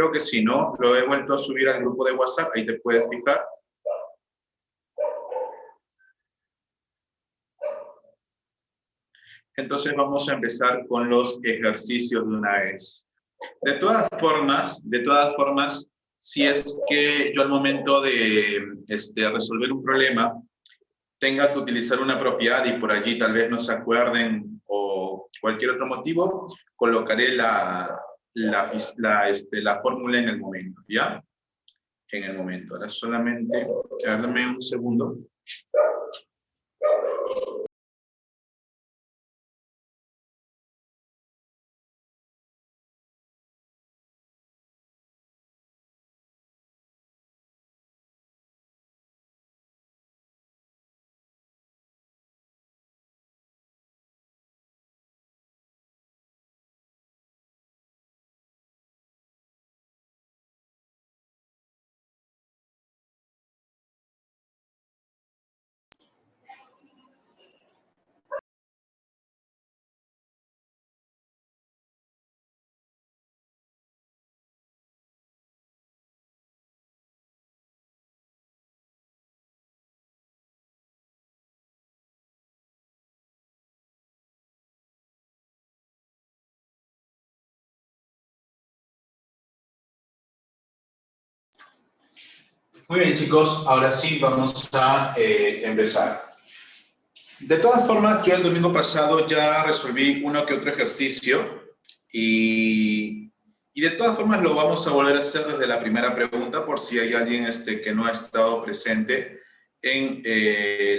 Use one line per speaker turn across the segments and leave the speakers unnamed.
Creo que sí, ¿no? Lo he vuelto a subir al grupo de WhatsApp, ahí te puedes fijar. Entonces vamos a empezar con los ejercicios de una vez. De todas formas, si es que yo al momento de resolver un problema tenga que utilizar una propiedad y por allí tal vez no se acuerden o cualquier otro motivo, colocaré la fórmula en el momento, ¿ya? En el momento. Ahora solamente, dame un segundo. Muy bien, chicos, ahora sí vamos a empezar. De todas formas, yo el domingo pasado ya resolví uno que otro ejercicio y de todas formas lo vamos a volver a hacer desde la primera pregunta por si hay alguien que no ha estado presente en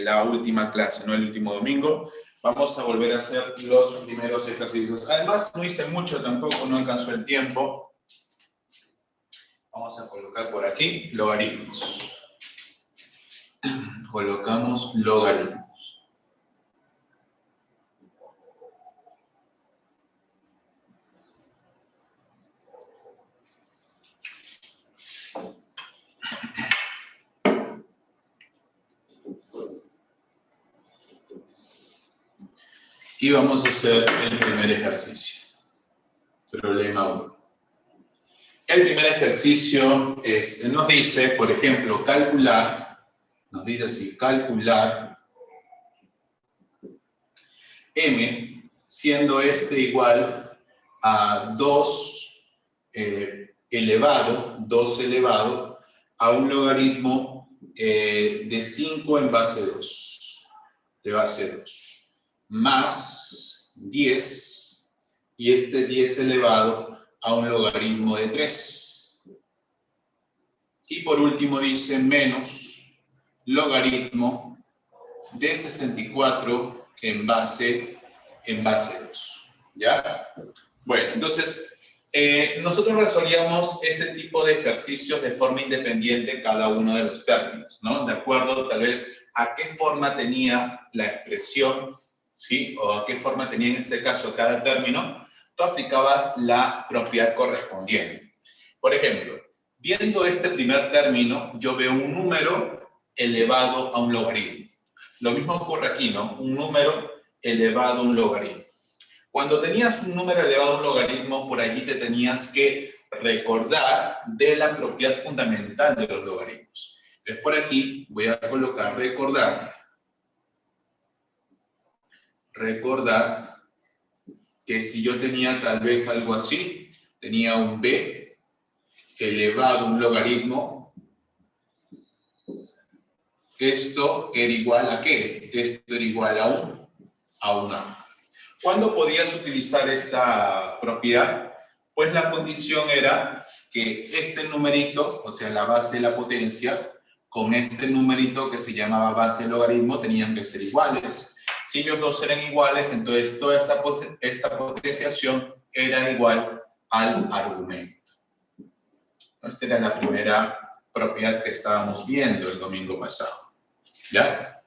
la última clase, no el último domingo. Vamos a volver a hacer los primeros ejercicios. Además, no hice mucho tampoco, no alcanzó el tiempo. Vamos a colocar por aquí logaritmos. Colocamos logaritmos. Y vamos a hacer el primer ejercicio. Problema 1. El primer ejercicio nos dice, por ejemplo, calcular, nos dice así, calcular m, siendo igual a 2 elevado a un logaritmo de 5 en base 2, más 10, y 10 elevado a un logaritmo de 3. Y por último dice menos logaritmo de 64 en base 2. ¿Ya? Bueno, entonces, nosotros resolvíamos ese tipo de ejercicios de forma independiente cada uno de los términos, ¿no? De acuerdo, tal vez, a qué forma tenía la expresión, ¿sí? O a qué forma tenía en este caso cada término, tú aplicabas la propiedad correspondiente. Por ejemplo, viendo este primer término, yo veo un número elevado a un logaritmo. Lo mismo ocurre aquí, ¿no? Un número elevado a un logaritmo. Cuando tenías un número elevado a un logaritmo, por allí te tenías que recordar de la propiedad fundamental de los logaritmos. Entonces, por aquí voy a colocar recordar que si yo tenía tal vez algo así, tenía un b elevado a un logaritmo, esto era igual a ¿qué? Esto era igual a un a. ¿Cuándo podías utilizar esta propiedad? Pues la condición era que este numerito, o sea, la base de la potencia, con este numerito que se llamaba base de logaritmo, tenían que ser iguales. Si ellos dos eran iguales, entonces toda esta potenciación era igual al argumento. Esta era la primera propiedad que estábamos viendo el domingo pasado. ¿Ya?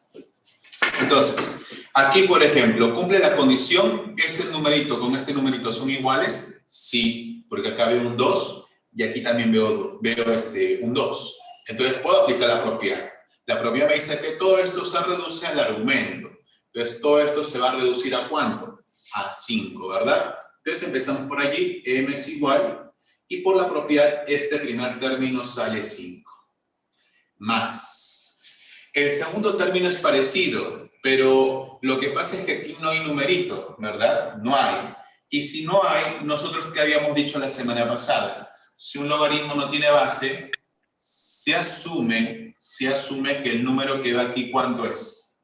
Entonces, aquí, por ejemplo, ¿cumple la condición? ¿Ese numerito con este numerito son iguales? Sí, porque acá veo un 2 y aquí también veo un 2. Entonces, puedo aplicar la propiedad. La propiedad me dice que todo esto se reduce al argumento. Entonces, todo esto se va a reducir ¿a cuánto? A 5, ¿verdad? Entonces, empezamos por allí. M es igual. Y por la propiedad, este primer término sale 5. Más. El segundo término es parecido, pero lo que pasa es que aquí no hay numerito, ¿verdad? No hay. Y si no hay, nosotros ¿qué habíamos dicho la semana pasada? Si un logaritmo no tiene base, se asume que el número que va aquí, ¿cuánto es?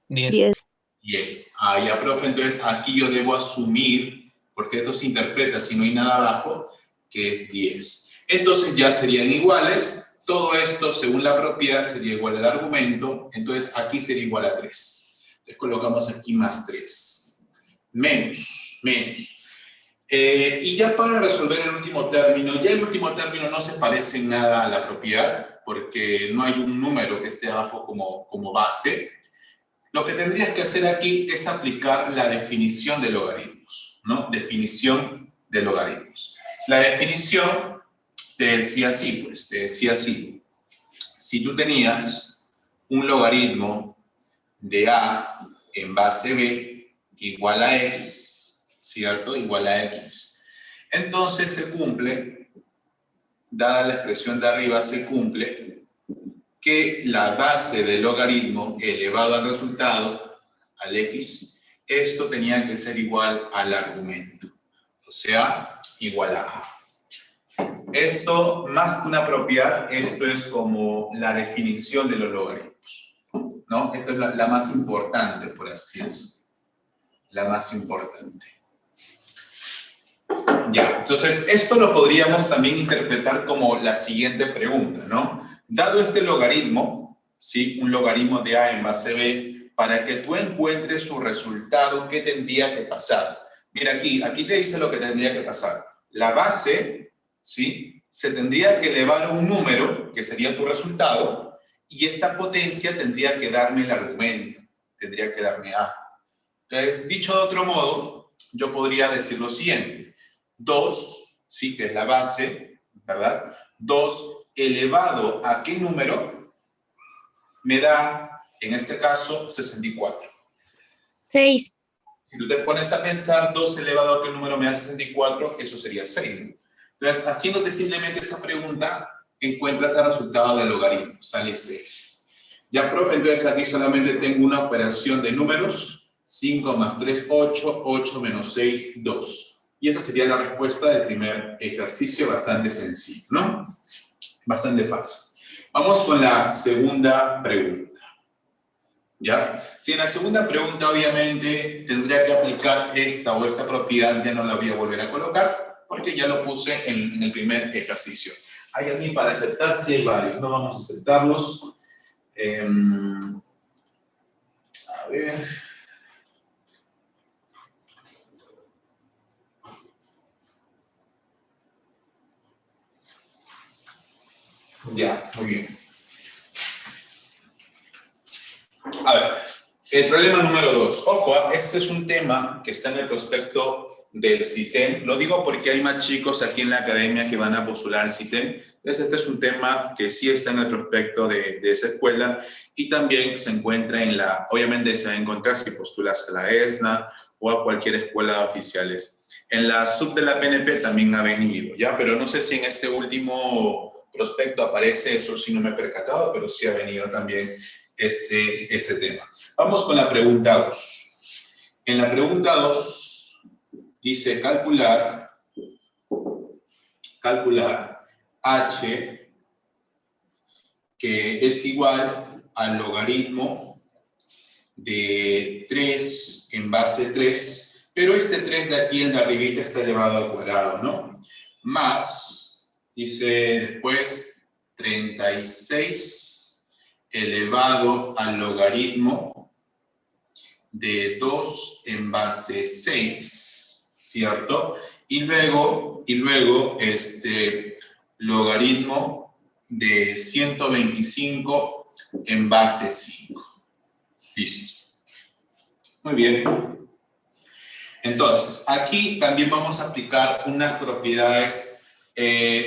10.
10. Ah, ya, profe, entonces aquí yo debo asumir, porque esto se interpreta si no hay nada abajo, que es 10. Entonces ya serían iguales. Todo esto, según la propiedad, sería igual al argumento. Entonces aquí sería igual a 3. Entonces colocamos aquí más 3. Menos. Y ya para resolver el último término, ya el último término no se parece en nada a la propiedad, porque no hay un número que esté abajo como base. Lo que tendrías que hacer aquí es aplicar la definición de logaritmos, ¿no? Definición de logaritmos. La definición te decía así, pues, te decía así. Si tú tenías un logaritmo de A en base B igual a X, ¿cierto? Igual a X. Entonces se cumple, dada la expresión de arriba, se cumple que la base del logaritmo elevado al resultado, al X, esto tenía que ser igual al argumento. O sea, igual a A. Esto, más que una propiedad, esto es como la definición de los logaritmos, ¿no? Esta es la más importante, por así decirlo. La más importante. Ya, entonces, esto lo podríamos también interpretar como la siguiente pregunta, ¿no? Dado este logaritmo, ¿sí? Un logaritmo de A en base B, para que tú encuentres su resultado, ¿qué tendría que pasar? Mira aquí te dice lo que tendría que pasar. La base, ¿sí? Se tendría que elevar a un número, que sería tu resultado, y esta potencia tendría que darme el argumento, tendría que darme A. Entonces, dicho de otro modo, yo podría decir lo siguiente. 2, ¿sí? Que es la base, ¿verdad? 2 elevado a ¿qué número? Me da, en este caso, 64.
6.
Si tú te pones a pensar, 2 elevado a ¿qué número me da 64? Eso sería 6. Entonces, haciéndote simplemente esa pregunta, encuentras el resultado del logaritmo, sale 6. Ya, profe, entonces aquí solamente tengo una operación de números, 5 más 3, 8, 8 menos 6, 2. Y esa sería la respuesta del primer ejercicio, bastante sencillo, ¿no? Bastante fácil. Vamos con la segunda pregunta. ¿Ya? Si en la segunda pregunta, obviamente, tendría que aplicar esta o esta propiedad, ya no la voy a volver a colocar, porque ya lo puse en el primer ejercicio. ¿Hay alguien para aceptar? Sí, hay varios. No vamos a aceptarlos. A ver. Ya, muy bien. A ver, el problema número 2. Ojo, este es un tema que está en el prospecto del CITEM. Lo digo porque hay más chicos aquí en la academia que van a postular al CITEM. Entonces, este es un tema que sí está en el prospecto de esa escuela y también se encuentra en la, obviamente se va a encontrar si postulas a la ESNA o a cualquier escuela de oficiales. En la sub de la PNP también ha venido, ¿ya? Pero no sé si en este último prospecto aparece, eso sí no me he percatado, pero sí ha venido también ese tema. Vamos con la pregunta 2. En la pregunta 2 dice calcular h, que es igual al logaritmo de 3 en base 3, pero este 3 de aquí, el de arribita, está elevado al cuadrado, ¿no? Más, dice después, 36 elevado al logaritmo de 2 en base 6, ¿cierto? Y luego logaritmo de 125 en base 5. Listo. Muy bien. Entonces, aquí también vamos a aplicar unas propiedades,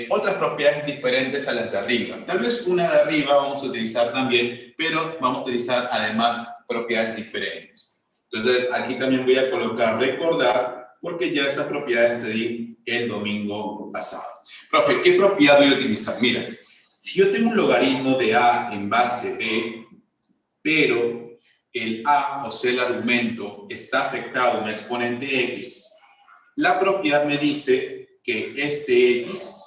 otras propiedades diferentes a las de arriba. Tal vez una de arriba vamos a utilizar también, pero vamos a utilizar además propiedades diferentes. Entonces, aquí también voy a colocar recordar, porque ya esas propiedades el domingo pasado. Profe, ¿qué propiedad voy a utilizar? Mira, si yo tengo un logaritmo de A en base B, pero el A, o sea, el argumento, está afectado a un exponente X, la propiedad me dice que este X,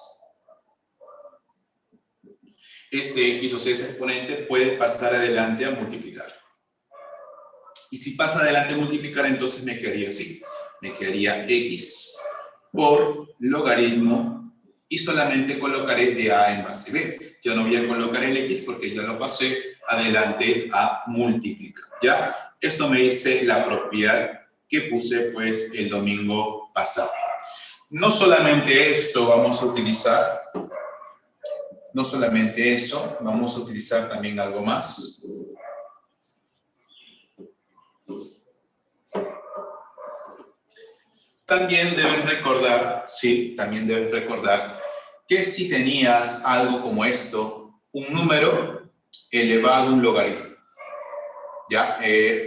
o sea, ese exponente puede pasar adelante a multiplicar. Y si pasa adelante a multiplicar, entonces me quedaría así. Me quedaría X por logaritmo y solamente colocaré de A en base B. Ya no voy a colocar el X porque ya lo pasé adelante a multiplicar. ¿Ya? Esto me dice la propiedad que puse pues el domingo pasado. No solamente esto vamos a utilizar, no solamente eso, vamos a utilizar también algo más. También debes recordar, sí, también debes recordar que si tenías algo como esto, un número elevado a un logaritmo, ¿ya?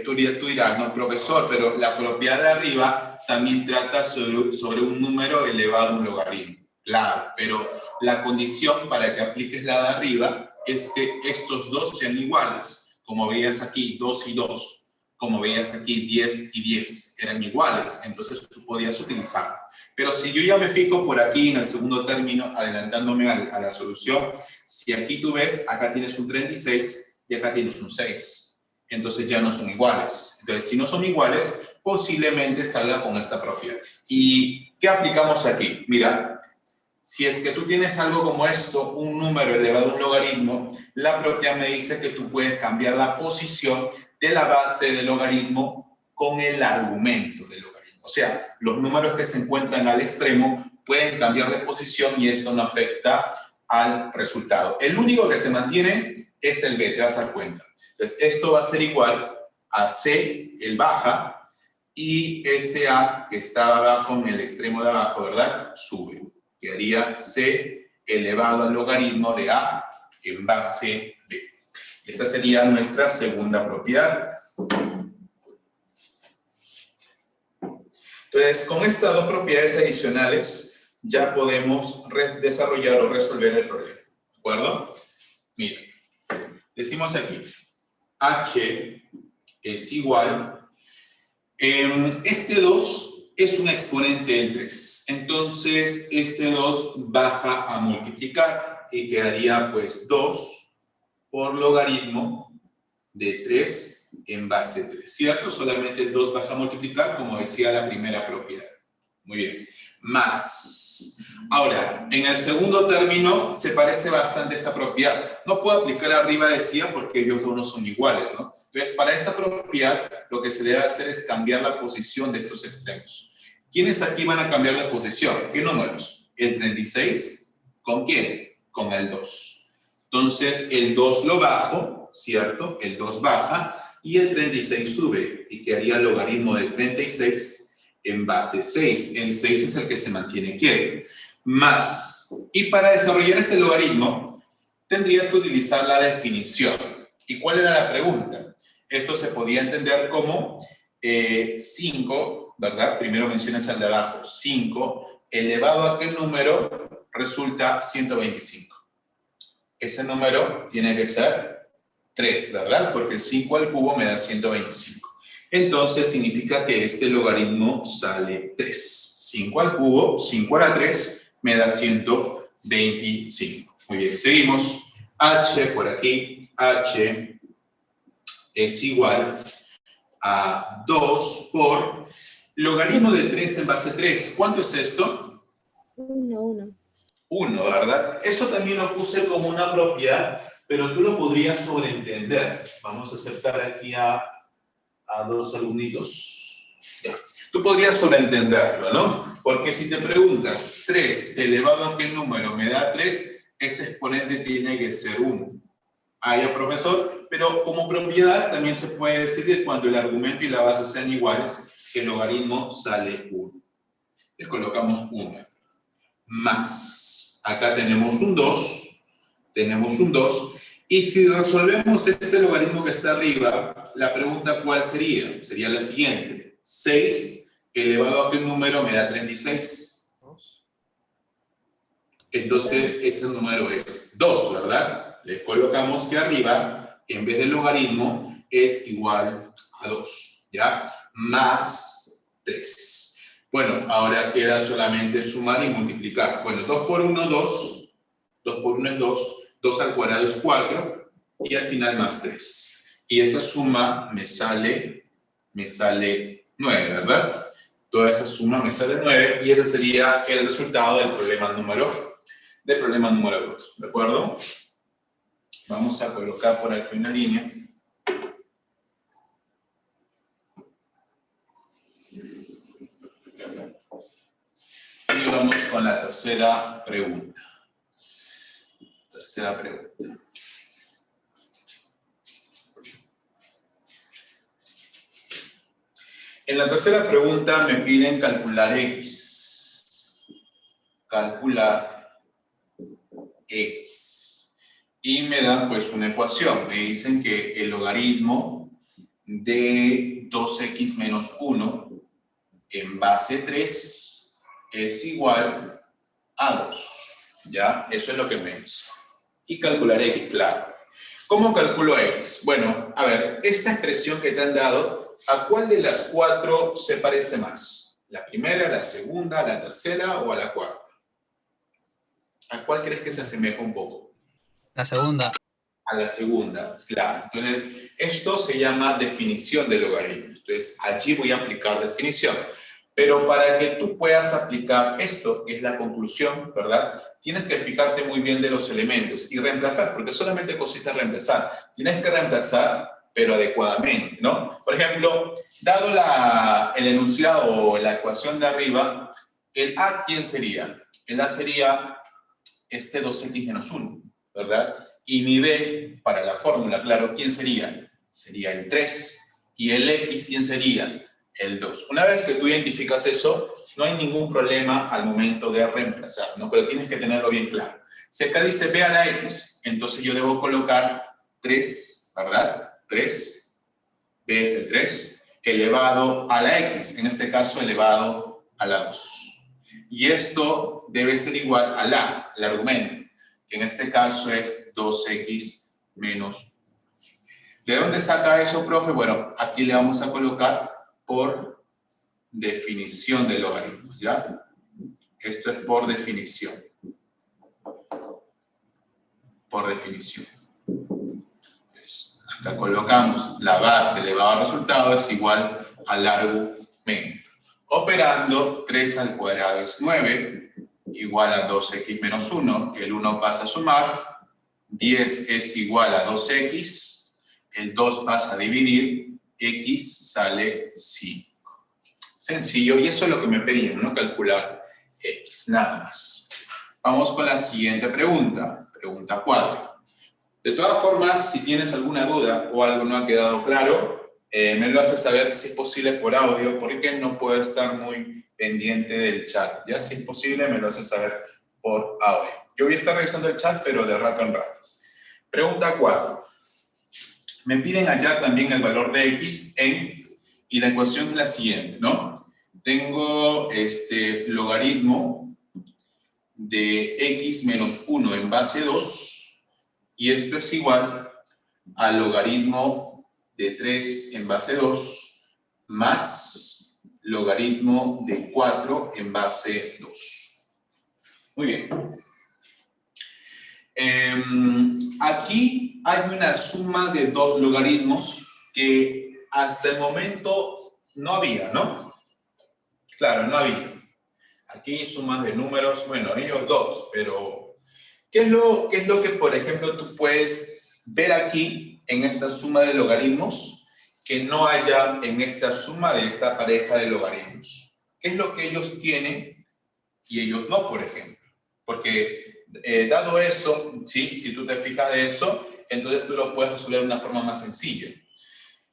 Tú dirás, no, profesor, pero la propiedad de arriba también trata sobre un número elevado a un logaritmo. Claro, pero la condición para que apliques la de arriba es que estos dos sean iguales. Como veías aquí, 2 y 2. Como veías aquí, 10 y 10 eran iguales, entonces tú podías utilizarlo. Pero si yo ya me fijo por aquí en el segundo término, adelantándome a la solución, si aquí tú ves, acá tienes un 36 y acá tienes un 6. Entonces ya no son iguales. Entonces, si no son iguales, posiblemente salga con esta propiedad. ¿Y qué aplicamos aquí? Mira, si es que tú tienes algo como esto, un número elevado a un logaritmo, la propiedad me dice que tú puedes cambiar la posición de la base del logaritmo con el argumento del logaritmo. O sea, los números que se encuentran al extremo pueden cambiar de posición y esto no afecta al resultado. El único que se mantiene es el B, te vas a dar cuenta. Entonces, esto va a ser igual a C, el baja, y ese A que está abajo en el extremo de abajo, ¿verdad? Sube. Quedaría C elevado al logaritmo de A en base B. Esta sería nuestra segunda propiedad. Entonces, con estas dos propiedades adicionales, ya podemos desarrollar o resolver el problema. ¿De acuerdo? Mira, decimos aquí, H es igual, este 2 es un exponente del 3. Entonces, este 2 baja a multiplicar y quedaría pues 2 por logaritmo de 3 en base 3, ¿cierto? Solamente el 2 baja a multiplicar, como decía la primera propiedad. Muy bien. Más. Ahora, en el segundo término se parece bastante esta propiedad. No puedo aplicar arriba, decía, porque ellos dos no son iguales, ¿no? Entonces, para esta propiedad, lo que se debe hacer es cambiar la posición de estos extremos. ¿Quiénes aquí van a cambiar de posición? ¿Qué números? El 36, ¿con quién? Con el 2. Entonces, el 2 lo bajo, ¿cierto? El 2 baja y el 36 sube y quedaría el logaritmo de 36 en base 6. El 6 es el que se mantiene quieto. Más. Y para desarrollar ese logaritmo, tendrías que utilizar la definición. ¿Y cuál era la pregunta? Esto se podía entender como 5, ¿verdad? Primero mencionas al de abajo. 5 elevado a qué número resulta 125. Ese número tiene que ser 3, ¿verdad? Porque el 5 al cubo me da 125. Entonces significa que este logaritmo sale 3. 5 al cubo, 5 a la 3, me da 125. Muy bien, seguimos. H por aquí, H es igual a 2 por logaritmo de 3 en base 3. ¿Cuánto es esto?
1.
1, ¿verdad? Eso también lo puse como una propiedad, pero tú lo podrías sobreentender. Vamos a aceptar aquí a 2 alumnitos. Ya. Tú podrías sobreentenderlo, ¿no? Porque si te preguntas, 3 elevado a qué número me da 3, ese exponente tiene que ser 1. Ah, ya, profesor, pero como propiedad también se puede decir que cuando el argumento y la base sean iguales, el logaritmo sale 1. Le colocamos 1. Más. Acá tenemos un 2. Tenemos un 2. Y si resolvemos este logaritmo que está arriba, la pregunta ¿cuál sería? Sería la siguiente. 6 elevado a qué número me da 36. Entonces, ese número es 2, ¿verdad? Le colocamos que arriba, en vez del logaritmo, es igual a 2, ¿ya? Más 3. Bueno, ahora queda solamente sumar y multiplicar. Bueno, 2 por 1, 2. 2 por 1 es 2. 2 al cuadrado es 4. Y al final más 3. Y esa suma me sale 9, ¿verdad? Toda esa suma me sale 9 y ese sería el resultado del problema número 2, ¿de acuerdo? Vamos a colocar por aquí una línea. Y vamos con la tercera pregunta. En la tercera pregunta me piden calcular X. Y me dan pues una ecuación. Me dicen que el logaritmo de 2x menos 1 en base 3 es igual a 2. ¿Ya? Eso es lo que me dice. Y calcular X, claro. ¿Cómo calculo X? Bueno, a ver, esta expresión que te han dado, ¿a cuál de las 4 se parece más? ¿La primera, la segunda, la tercera o a la cuarta? ¿A cuál crees que se asemeja un poco?
La segunda.
A la segunda, claro. Entonces, esto se llama definición de logaritmos. Entonces, allí voy a aplicar definición. Pero para que tú puedas aplicar esto, que es la conclusión, ¿verdad? Tienes que fijarte muy bien de los elementos y reemplazar, porque solamente consiste en reemplazar. Tienes que reemplazar, pero adecuadamente, ¿no? Por ejemplo, dado el enunciado o la ecuación de arriba, el A, ¿quién sería? El A sería este 2x menos 1, ¿verdad? Y mi B, para la fórmula, claro, ¿quién sería? Sería el 3. ¿Y el X quién sería? El 2. Una vez que tú identificas eso, no hay ningún problema al momento de reemplazar, ¿no? Pero tienes que tenerlo bien claro. Si acá dice B a la X, entonces yo debo colocar 3, ¿verdad? 3, B es el 3, elevado a la X, en este caso elevado a la 2. Y esto debe ser igual a la, el argumento, que en este caso es 2x menos 1. ¿De dónde saca eso, profe? Bueno, aquí le vamos a colocar por definición de logaritmos, ¿ya? Esto es por definición. Por definición. Entonces, acá colocamos la base elevado al resultado es igual al argumento. Operando, 3 al cuadrado es 9, igual a 2x menos 1, el 1 pasa a sumar, 10 es igual a 2x, el 2 pasa a dividir, x sale 5. Sencillo, y eso es lo que me pedían, ¿no? Calcular x, nada más. Vamos con la siguiente pregunta, pregunta 4. De todas formas, si tienes alguna duda o algo no ha quedado claro, me lo haces saber si es posible por audio, porque no puedo estar muy pendiente del chat. Ya si es posible, me lo haces saber por audio. Yo voy a estar revisando el chat, pero de rato en rato. Pregunta 4. Me piden hallar también el valor de x y la ecuación es la siguiente, ¿no? Tengo logaritmo de x menos 1 en base 2 y esto es igual al logaritmo de 3 en base 2 más logaritmo de 4 en base 2. Muy bien. Aquí hay una suma de dos logaritmos que hasta el momento no había, ¿no? Claro, no había. Aquí sumas de números, bueno, ellos dos, pero ¿qué es lo que, por ejemplo, tú puedes ver aquí en esta suma de logaritmos que no haya en esta suma de esta pareja de logaritmos? ¿Qué es lo que ellos tienen y ellos no, por ejemplo? Porque dado eso, ¿sí? Si tú te fijas de eso, entonces tú lo puedes resolver de una forma más sencilla.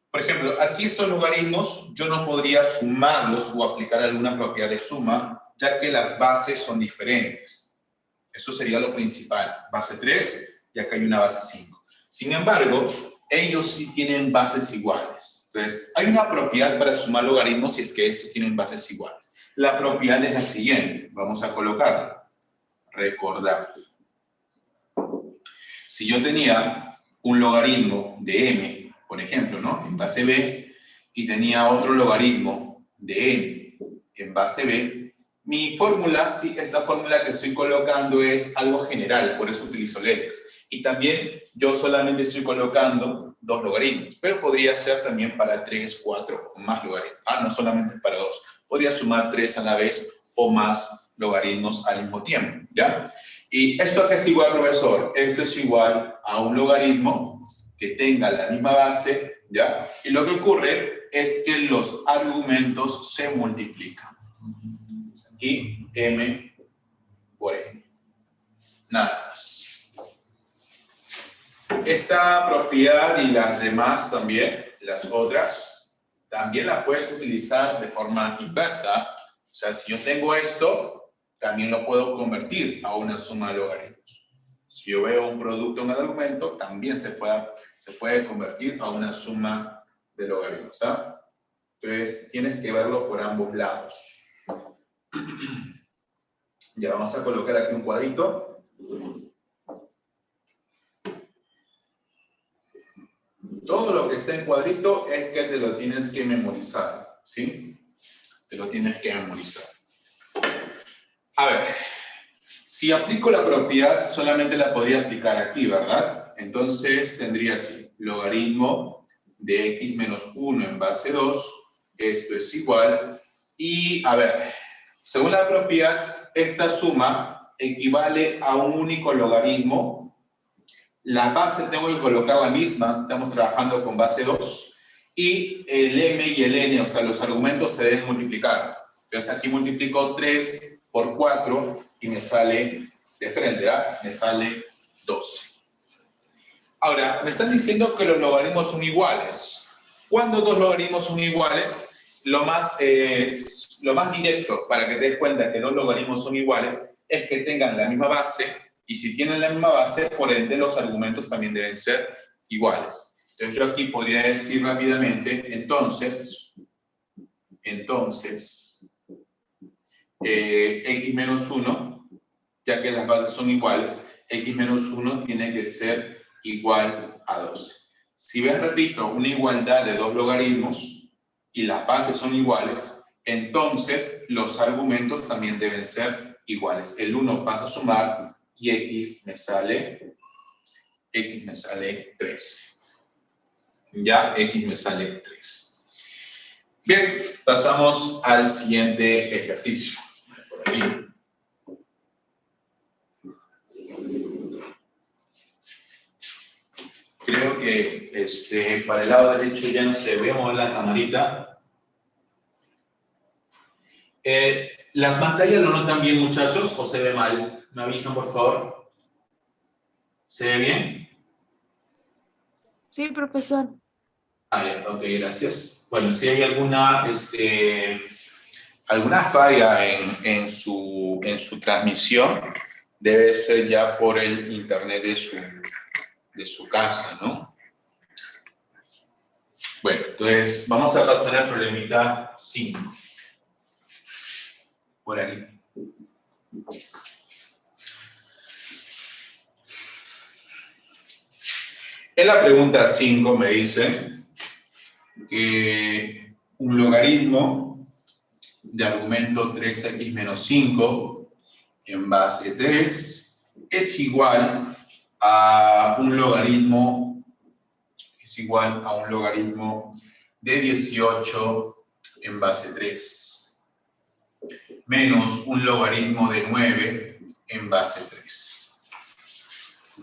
Por ejemplo, aquí estos logaritmos yo no podría sumarlos o aplicar alguna propiedad de suma, ya que las bases son diferentes. Eso sería lo principal. Base 3 y acá hay una base 5. Sin embargo, ellos sí tienen bases iguales. Entonces, hay una propiedad para sumar logaritmos si es que estos tienen bases iguales. La propiedad es la siguiente. Vamos a colocarla. recordar. Si yo tenía un logaritmo de m, por ejemplo, ¿no? En base b, y tenía otro logaritmo de n en base b, mi fórmula, sí, esta fórmula que estoy colocando es algo general, por eso utilizo letras. Y también yo solamente estoy colocando 2 logaritmos, pero podría ser también para 3, 4 o más logaritmos. No solamente para 2. Podría sumar 3 a la vez o más logaritmos al mismo tiempo, ¿ya? ¿Y esto a qué es igual, profesor? Esto es igual a un logaritmo que tenga la misma base, ¿ya? Y lo que ocurre es que los argumentos se multiplican. Aquí, m por n. Nada más. Esta propiedad y las demás también, las otras, también la puedes utilizar de forma inversa. O sea, si yo tengo esto, también lo puedo convertir a una suma de logaritmos. Si yo veo un producto en el argumento, también se puede convertir a una suma de logaritmos. ¿Ah? Entonces, tienes que verlo por ambos lados. Ya vamos a colocar aquí un cuadrito. Todo lo que está en cuadrito es que te lo tienes que memorizar, ¿sí? Te lo tienes que memorizar. A ver, si aplico la propiedad, solamente la podría aplicar aquí, ¿verdad? Entonces tendría así, logaritmo de x menos 1 en base 2, esto es igual, y a ver, según la propiedad, esta suma equivale a un único logaritmo. La base tengo que colocar la misma, estamos trabajando con base 2, y el m y el n, o sea, los argumentos se deben multiplicar. Entonces aquí multiplico 3 por 4 y me sale de frente, ¿verdad? Me sale 12. Ahora, me están diciendo que los logaritmos son iguales. Cuando dos logaritmos son iguales, lo más directo para que te des cuenta que dos logaritmos son iguales es que tengan la misma base. Y si tienen la misma base, por ende, los argumentos también deben ser iguales. Entonces, yo aquí podría decir rápidamente, entonces, x menos 1, ya que las bases son iguales, x menos 1 tiene que ser igual a 12. Si ves, repito, una igualdad de dos logaritmos y las bases son iguales, entonces los argumentos también deben ser iguales. El 1 pasa a sumar y x me sale 13. Ya, x me sale 3. Bien, pasamos al siguiente ejercicio. Por aquí. Creo que para el lado derecho ya no se ve la camarita. ¿Las pantallas lo notan bien, muchachos, o se ve mal? ¿Me avisan, por favor? ¿Se ve bien?
Sí, profesor.
Ya, ok, gracias. Bueno, si hay alguna falla en su transmisión, debe ser ya por el internet de su casa, ¿no? Bueno, entonces vamos a pasar al problemita 5. Por aquí. En la pregunta 5 me dice que un logaritmo de argumento 3x menos 5 en base 3 es igual a un logaritmo de 18 en base 3 menos un logaritmo de 9 en base 3.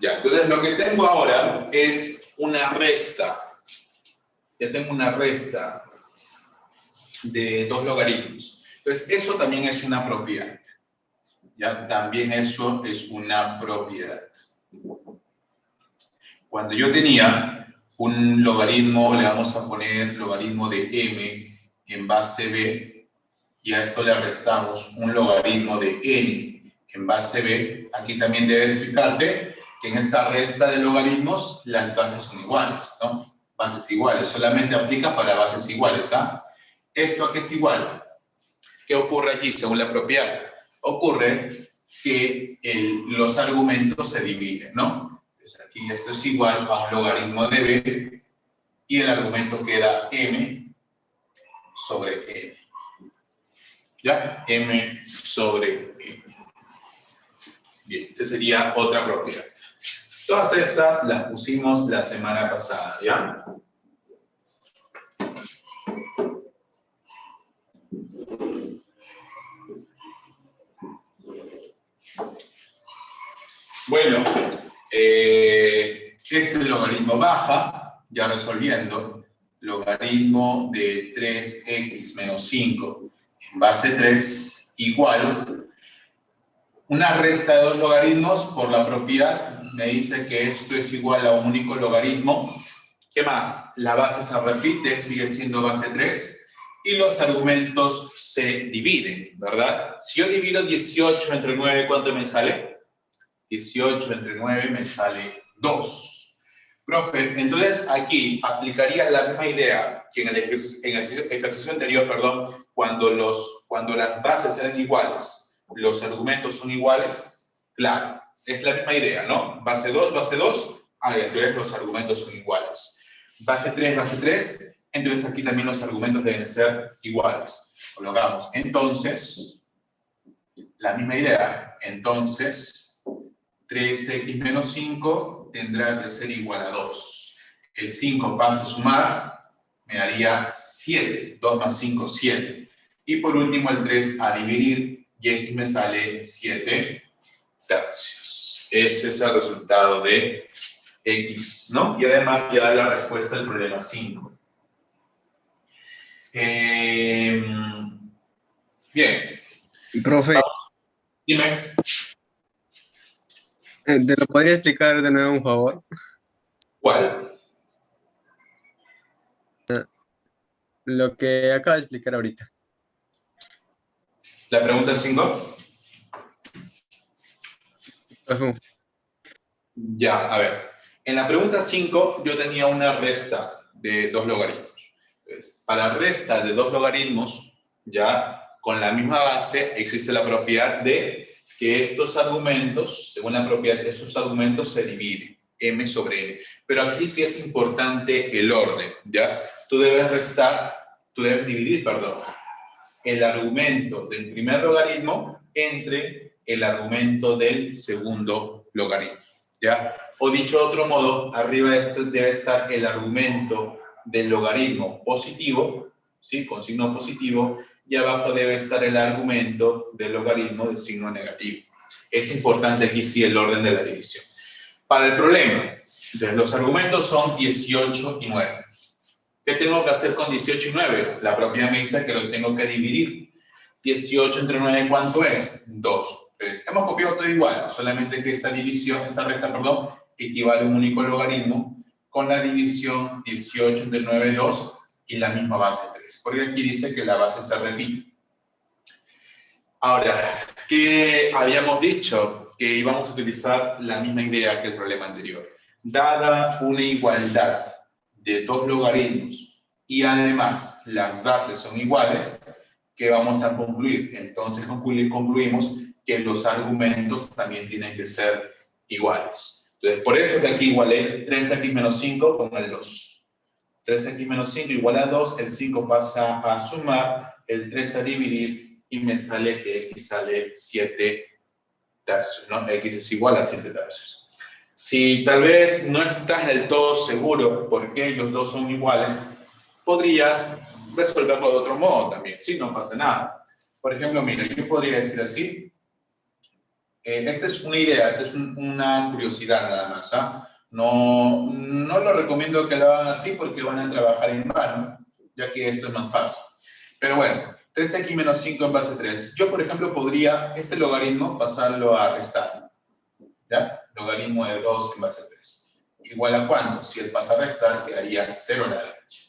Ya, entonces lo que tengo ahora es una resta. Ya tengo una resta de dos logaritmos. Entonces, eso también es una propiedad. Ya, también eso es una propiedad. Cuando yo tenía un logaritmo, le vamos a poner logaritmo de m en base b, y a esto le restamos un logaritmo de n en base b, aquí también debes fijarte que en esta resta de logaritmos las bases son iguales, ¿no? Bases iguales, solamente aplica para bases iguales, ¿ah? ¿Esto a qué es igual? ¿Qué ocurre allí según la propiedad? Ocurre que los argumentos se dividen, ¿no? Entonces aquí esto es igual a un logaritmo de b y el argumento queda m sobre n. ¿Ya? M sobre n. Bien, esa sería otra propiedad. Todas estas las pusimos la semana pasada, ¿ya? Bueno, este logaritmo baja, ya resolviendo, logaritmo de 3x menos 5 en base 3 igual, una resta de dos logaritmos por la propiedad me dice que esto es igual a un único logaritmo. ¿Qué más? La base se repite, sigue siendo base 3 y los argumentos se dividen, ¿verdad? Si yo divido 18 entre 9, ¿cuánto me sale? 18 entre 9 me sale 2. Profe, entonces aquí aplicaría la misma idea que en el ejercicio anterior, perdón, cuando las bases eran iguales, los argumentos son iguales. Claro, es la misma idea, ¿no? Base 2, entonces los argumentos son iguales. Base 3, entonces aquí también los argumentos deben ser iguales. Colocamos, entonces, la misma idea, entonces, 3x menos 5 tendrá que ser igual a 2. El 5 pasa a sumar, me daría 7. 2 más 5, 7. Y por último el 3 a dividir, y aquí me sale 7 tercios. Ese es el resultado de x, ¿no? Y además ya da la respuesta del problema 5. Bien.
Profe,
Dime.
¿te lo podría explicar de nuevo, un favor?
¿Cuál?
Lo que acaba de explicar ahorita.
¿La pregunta 5?
Profe,
Ya, a ver. En la pregunta 5 yo tenía una resta de dos logaritmos. Entonces, para la resta de dos logaritmos, ya con la misma base existe la propiedad de que estos argumentos, según la propiedad de estos argumentos, se dividen, m sobre n. Pero aquí sí es importante el orden, ¿ya? Tú debes dividir, el argumento del primer logaritmo entre el argumento del segundo logaritmo, ¿ya? O dicho de otro modo, arriba debe estar el argumento del logaritmo positivo, ¿sí? Con signo positivo, y abajo debe estar el argumento del logaritmo de signo negativo. Es importante aquí sí el orden de la división. Para el problema, entonces los argumentos son 18 y 9. ¿Qué tengo que hacer con 18 y 9? La propiedad me dice que lo tengo que dividir. 18 entre 9, ¿cuánto es? 2. Entonces, hemos copiado todo igual, solamente que esta resta, equivale a un único logaritmo con la división 18 entre 9, 2 y la misma base 3. Porque aquí dice que la base se repite. Ahora, ¿qué habíamos dicho? Que íbamos a utilizar la misma idea que el problema anterior. Dada una igualdad de dos logaritmos y además las bases son iguales, ¿qué vamos a concluir? Entonces concluimos que los argumentos también tienen que ser iguales. Entonces, por eso que aquí igualé 3x menos 5 con el 2. 3x menos 5 igual a 2, el 5 pasa a sumar, el 3 a dividir, y me sale que x sale 7 tercios, ¿no? X es igual a 7 tercios. Si tal vez no estás del todo seguro por qué los dos son iguales, podrías resolverlo de otro modo también, ¿sí? No pasa nada. Por ejemplo, mira, yo podría decir así, esta es una idea, esta es una curiosidad nada más, ¿ah? No lo recomiendo que lo hagan así porque van a trabajar en vano, ya que esto es más fácil. Pero bueno, 3x menos 5 en base 3. Yo, por ejemplo, podría este logaritmo pasarlo a restar. ¿Ya? Logaritmo de 2 en base 3. ¿Igual a cuánto? Si él pasa a restar, quedaría 0 a la derecha.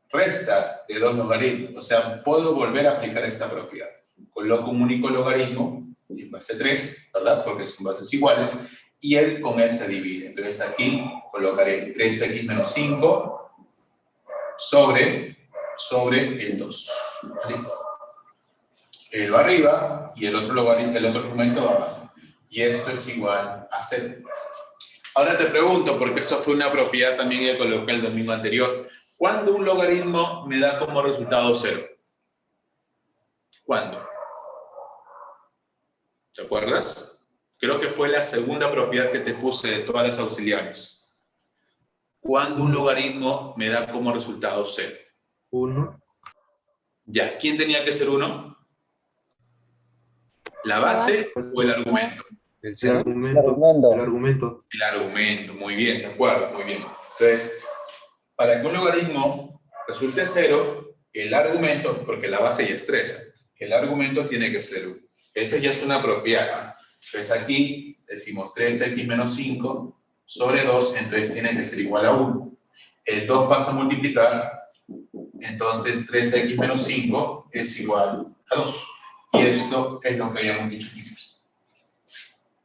Resta de dos logaritmos. O sea, puedo volver a aplicar esta propiedad. Coloco un único logaritmo en base 3, ¿verdad? Porque son bases iguales. Y él con él se divide. Entonces aquí colocaré 3x menos 5 sobre el 2. Así. él va arriba y el otro argumento va abajo. Y esto es igual a 0. Ahora te pregunto, porque esto fue una propiedad también que coloqué el domingo anterior. ¿Cuándo un logaritmo me da como resultado 0? ¿Cuándo? ¿Te acuerdas? Creo que fue la segunda propiedad que te puse de todas las auxiliares. ¿Cuándo un logaritmo me da como resultado 0?
1.
Ya, ¿quién tenía que ser 1? ¿La base o el argumento?
¿El
El
cero?
argumento. El argumento.
El argumento, muy bien, de acuerdo, muy bien. Entonces, para que un logaritmo resulte 0, el argumento, porque la base ya es 3, el argumento tiene que ser 1. Esa ya es una propiedad. Entonces aquí decimos 3x menos 5 sobre 2, entonces tiene que ser igual a 1. El 2 pasa a multiplicar, entonces 3x menos 5 es igual a 2. Y esto es lo que habíamos dicho aquí.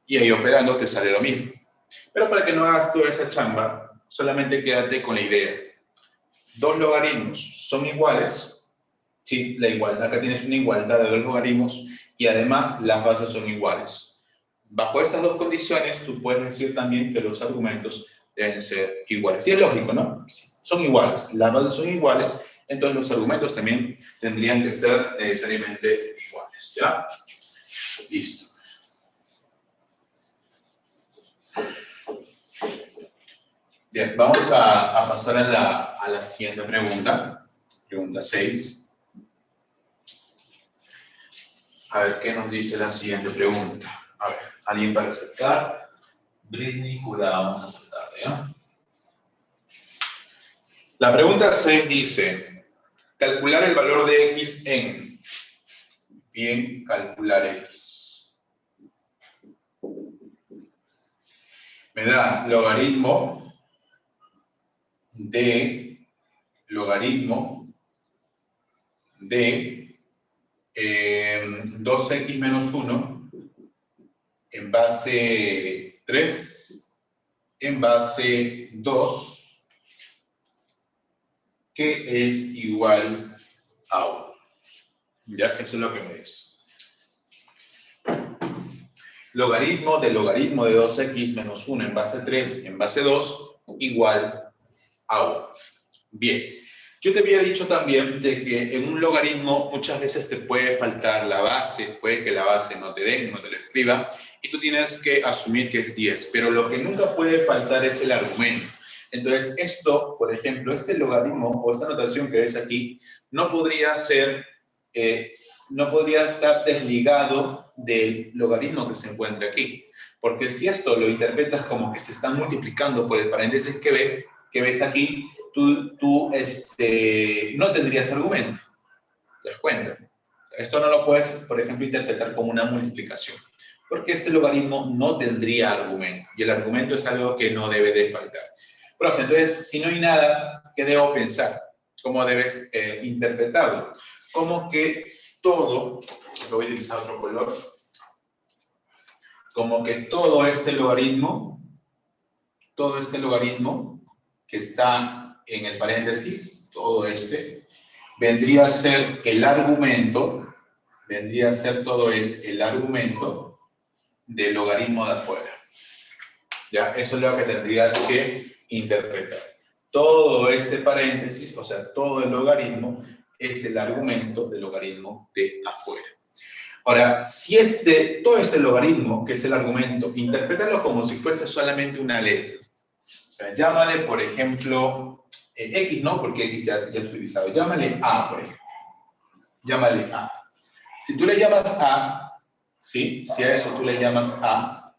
Y ahí operando te sale lo mismo. Pero para que no hagas toda esa chamba, solamente quédate con la idea. Dos logaritmos son iguales. Sí, la igualdad, acá tienes una igualdad de dos logaritmos y además las bases son iguales. Bajo esas dos condiciones, tú puedes decir también que los argumentos deben ser iguales. Y es lógico, ¿no? Son iguales, las bases son iguales, entonces los argumentos también tendrían que ser necesariamente iguales. ¿Ya? Listo. Bien, vamos a pasar a la siguiente pregunta. Pregunta 6. A ver, ¿qué nos dice la siguiente pregunta? A ver, ¿alguien para aceptar? Britney, Jurada, vamos a aceptar, ¿ya? La pregunta 6 dice, calcular el valor de x en. Bien, calcular x. Me da logaritmo de 2x menos 1 en base 3 en base 2 que es igual a 1. Ya, eso es lo que me dice. Logaritmo de 2x menos 1 en base 3 en base 2 igual a 1. Bien. Yo te había dicho también de que en un logaritmo muchas veces te puede faltar la base, puede que la base no te dé, no te la escriba, y tú tienes que asumir que es 10, pero lo que nunca puede faltar es el argumento. Entonces, esto, por ejemplo, este logaritmo o esta notación que ves aquí, no podría ser, no podría estar desligado del logaritmo que se encuentra aquí, porque si esto lo interpretas como que se están multiplicando por el paréntesis que ves aquí, tú no tendrías argumento. ¿Te das cuenta? Esto no lo puedes, por ejemplo, interpretar como una multiplicación, porque este logaritmo no tendría argumento, y el argumento es algo que no debe de faltar. Profe, entonces, si no hay nada, ¿qué debo pensar? ¿Cómo debes interpretarlo? Como que todo, voy a utilizar otro color, como que todo este logaritmo que está en el paréntesis, todo vendría a ser el argumento, vendría a ser todo el argumento del logaritmo de afuera. ¿Ya? Eso es lo que tendrías que interpretar. Todo este paréntesis, o sea, todo el logaritmo, es el argumento del logaritmo de afuera. Ahora, si todo este logaritmo, que es el argumento, interprétalo como si fuese solamente una letra. O sea, llámale, por ejemplo, X, ¿no? Porque X ya es utilizado. Llámale A, por ejemplo. Llámale A. Si tú le llamas A, ¿sí? Si a eso tú le llamas A,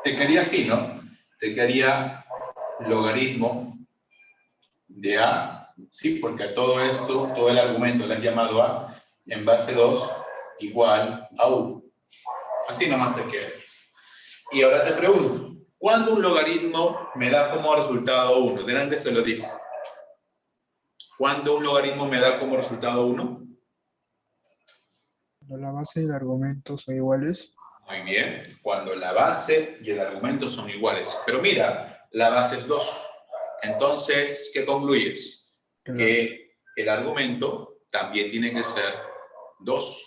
te quedaría así, ¿no? Te quedaría logaritmo de A, ¿sí? Porque a todo esto, todo el argumento le han llamado A, en base 2 igual a 1. Así nomás te queda. Y ahora te pregunto, ¿cuándo un logaritmo me da como resultado 1? Delante se lo dije. ¿Cuándo un logaritmo me da como resultado 1?
Cuando la base y el argumento son iguales.
Muy bien, cuando la base y el argumento son iguales. Pero mira, la base es 2. Entonces, ¿qué concluyes? Que el argumento también tiene que ser 2.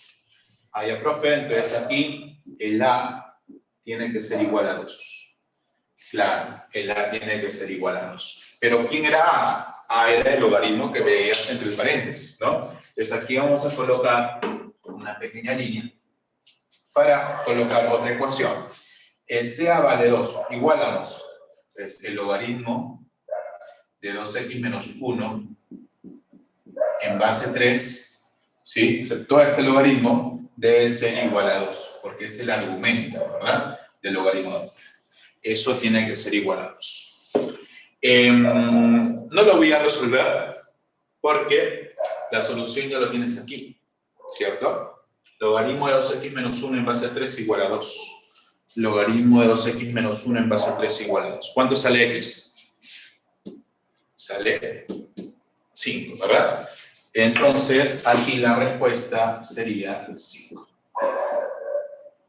Ah, ya, profe, entonces aquí el A tiene que ser igual a 2. Claro, el A tiene que ser igual a 2. Pero ¿quién era A? A era el logaritmo que veías entre paréntesis, ¿no? Entonces aquí vamos a colocar una pequeña línea para colocar otra ecuación. Este A vale 2, igual a 2. Entonces el logaritmo de 2x menos 1 en base 3, ¿sí? O sea, todo este logaritmo debe ser igual a 2, porque es el argumento, ¿verdad? Del logaritmo de 2. Eso tiene que ser igual a 2. No lo voy a resolver porque la solución ya lo tienes aquí, ¿cierto? Logaritmo de 2x menos 1 en base a 3 igual a 2. Logaritmo de 2x menos 1 en base a 3 igual a 2. ¿Cuánto sale x? Sale 5, ¿verdad? Entonces, aquí la respuesta sería 5.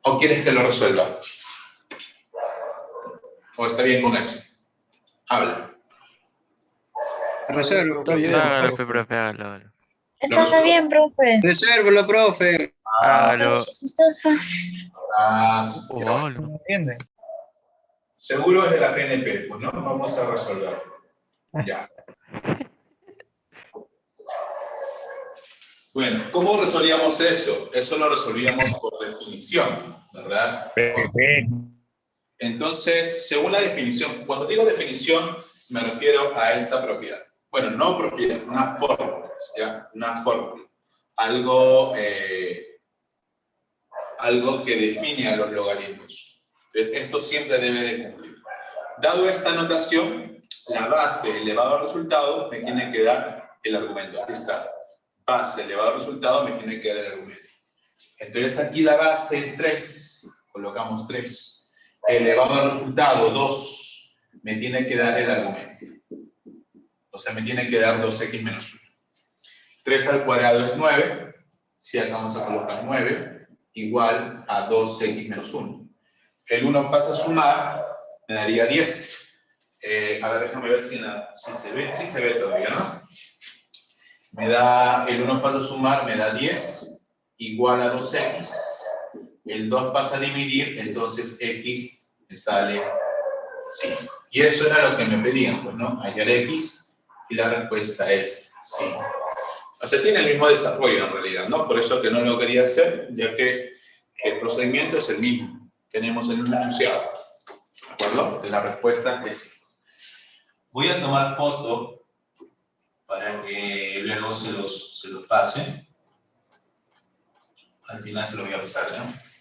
¿O quieres que lo resuelva? ¿O está bien con eso? Habla.
Reservo,
Hágalo, profe, hágalo.
Está bien, profe.
resérvelo, profe.
Hágalo.
Eso está fácil.
Hágalo.
¿Entienden?
Seguro es de la PNP, pues no, vamos a resolverlo. Ya. Bueno, ¿cómo resolvíamos eso? Eso lo resolvíamos por definición, ¿verdad? Entonces, según la definición, cuando digo definición, me refiero a esta propiedad. Bueno, no propiedad, una fórmula, ¿ya? Una fórmula. Algo que define a los logaritmos. Entonces, esto siempre debe de cumplir. Dado esta notación, la base elevado al resultado me tiene que dar el argumento. Aquí está. Base elevado al resultado me tiene que dar el argumento. Entonces, aquí la base es 3. Colocamos 3. Elevado al resultado, 2. Me tiene que dar el argumento. O sea, me tiene que dar 2x menos 1. 3 al cuadrado es 9. Si acá vamos a colocar 9, igual a 2x menos 1. El 1 pasa a sumar, me daría 10. A ver, déjame ver si se ve. Sí se ve todavía, ¿no? Me da, el 1 pasa a sumar, me da 10, igual a 2x. El 2 pasa a dividir, entonces x me sale 5. Y eso era lo que me pedían, pues, ¿no? Hallar x, y la respuesta es 5. O sea, tiene el mismo desarrollo en realidad, ¿no? Por eso que no lo quería hacer, ya que el procedimiento es el mismo. Tenemos el mismo enunciado. ¿De acuerdo? La respuesta es 5. Voy a tomar foto para que luego se los pase. Al final se lo voy a pasar, ¿no?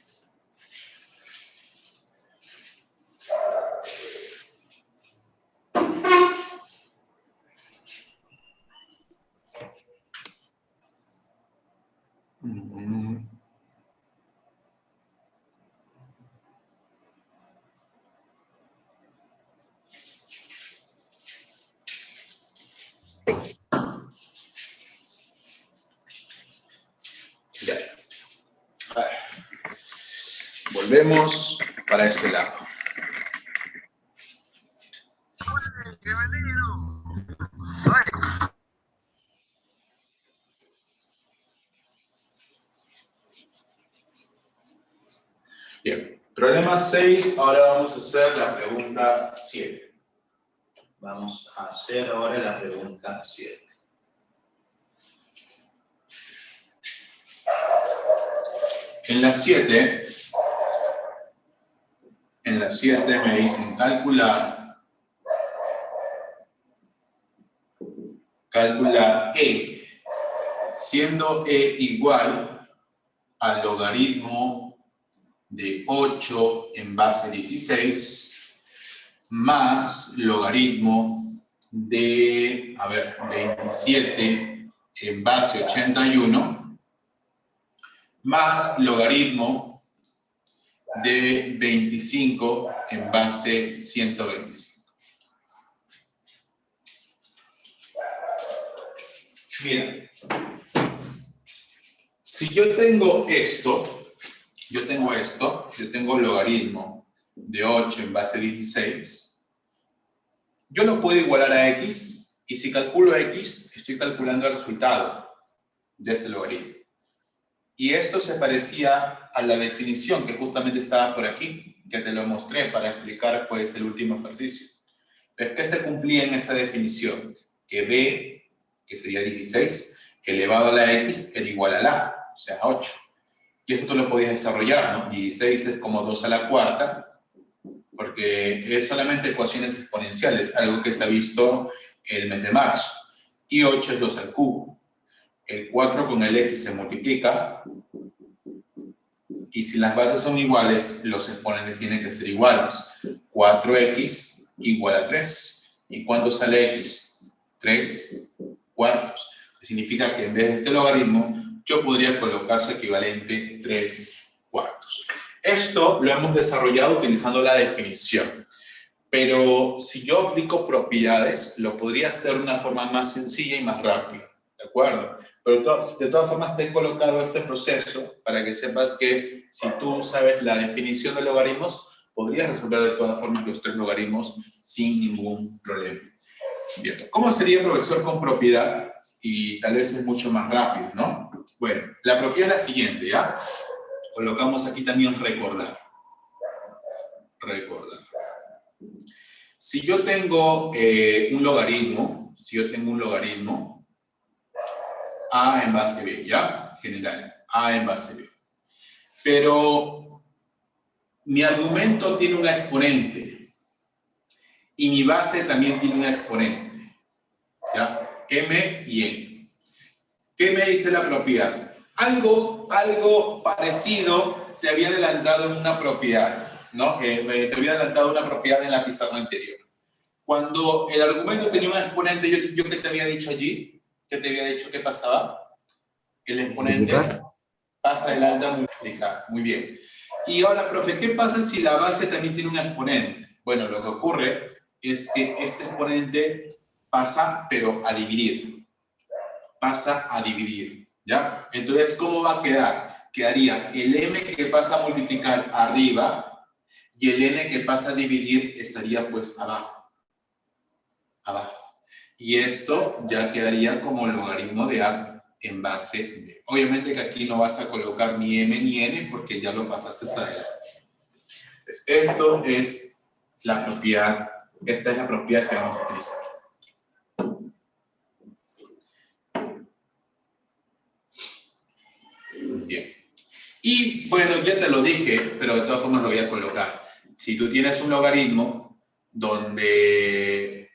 Ya. A ver. Volvemos para este lado. Bien, problema 6, ahora vamos a hacer la pregunta 7. Vamos a hacer ahora la pregunta 7. En la 7 me dicen calcular E, siendo E igual al logaritmo de 8 en base 16 más logaritmo de, 27 en base 81 más logaritmo de 25 en base 125. Bien, si yo tengo esto, yo tengo logaritmo de 8 en base 16, yo lo puedo igualar a x, y si calculo x, estoy calculando el resultado. de este logaritmo. Y esto se parecía a la definición que justamente estaba por aquí, que te lo mostré para explicar pues el último ejercicio. Pues, ¿qué se cumplía en esa definición? Que b, que sería 16, elevado a la x era igual a la, o sea, 8. Y esto tú lo podías desarrollar, ¿no? 16 es como 2 a la cuarta, porque es solamente ecuaciones exponenciales, algo que se ha visto el mes de marzo. Y 8 es 2 al cubo. El 4 con el x se multiplica, y si las bases son iguales, los exponentes tienen que ser iguales. 4x igual a 3. ¿Y cuánto sale x? 3 cuartos. Que significa que en vez de este logaritmo, yo podría colocar su equivalente 3 cuartos. Esto lo hemos desarrollado utilizando la definición. Pero si yo aplico propiedades, lo podría hacer de una forma más sencilla y más rápida. ¿De acuerdo? Pero de todas formas te he colocado este proceso para que sepas que si tú sabes la definición de logaritmos, podrías resolver de todas formas los 3 logaritmos sin ningún problema. Bien, ¿cómo sería profesor con propiedad? Y tal vez es mucho más rápido, ¿no? Bueno, la propiedad es la siguiente, ¿ya? Colocamos aquí también recordar. Recordar. Si yo tengo un logaritmo, a en base b, ¿ya? General, a en base b. Pero mi argumento tiene un exponente y mi base también tiene un exponente, ¿ya? M y N. ¿Qué me dice la propiedad? Algo parecido te había adelantado en una propiedad, ¿no? Te había adelantado una propiedad en la pizarra anterior. Cuando el argumento tenía un exponente, yo ¿qué te había dicho allí? ¿Qué te había dicho que pasaba? El exponente pasa adelante a multiplicar. Muy bien. Y ahora, profe, ¿qué pasa si la base también tiene un exponente? Bueno, lo que ocurre es que este exponente pasa, pero a dividir. Pasa a dividir, ¿ya? Entonces, ¿cómo va a quedar? Quedaría el m que pasa a multiplicar arriba y el n que pasa a dividir estaría pues abajo. Abajo. Y esto ya quedaría como logaritmo de a en base b. Obviamente que aquí no vas a colocar ni m ni n porque ya lo pasaste adelante. Entonces, esto es la propiedad, esta es la propiedad que vamos a utilizar. Bien. Y bueno, ya te lo dije, pero de todas formas lo voy a colocar. Si tú tienes un logaritmo donde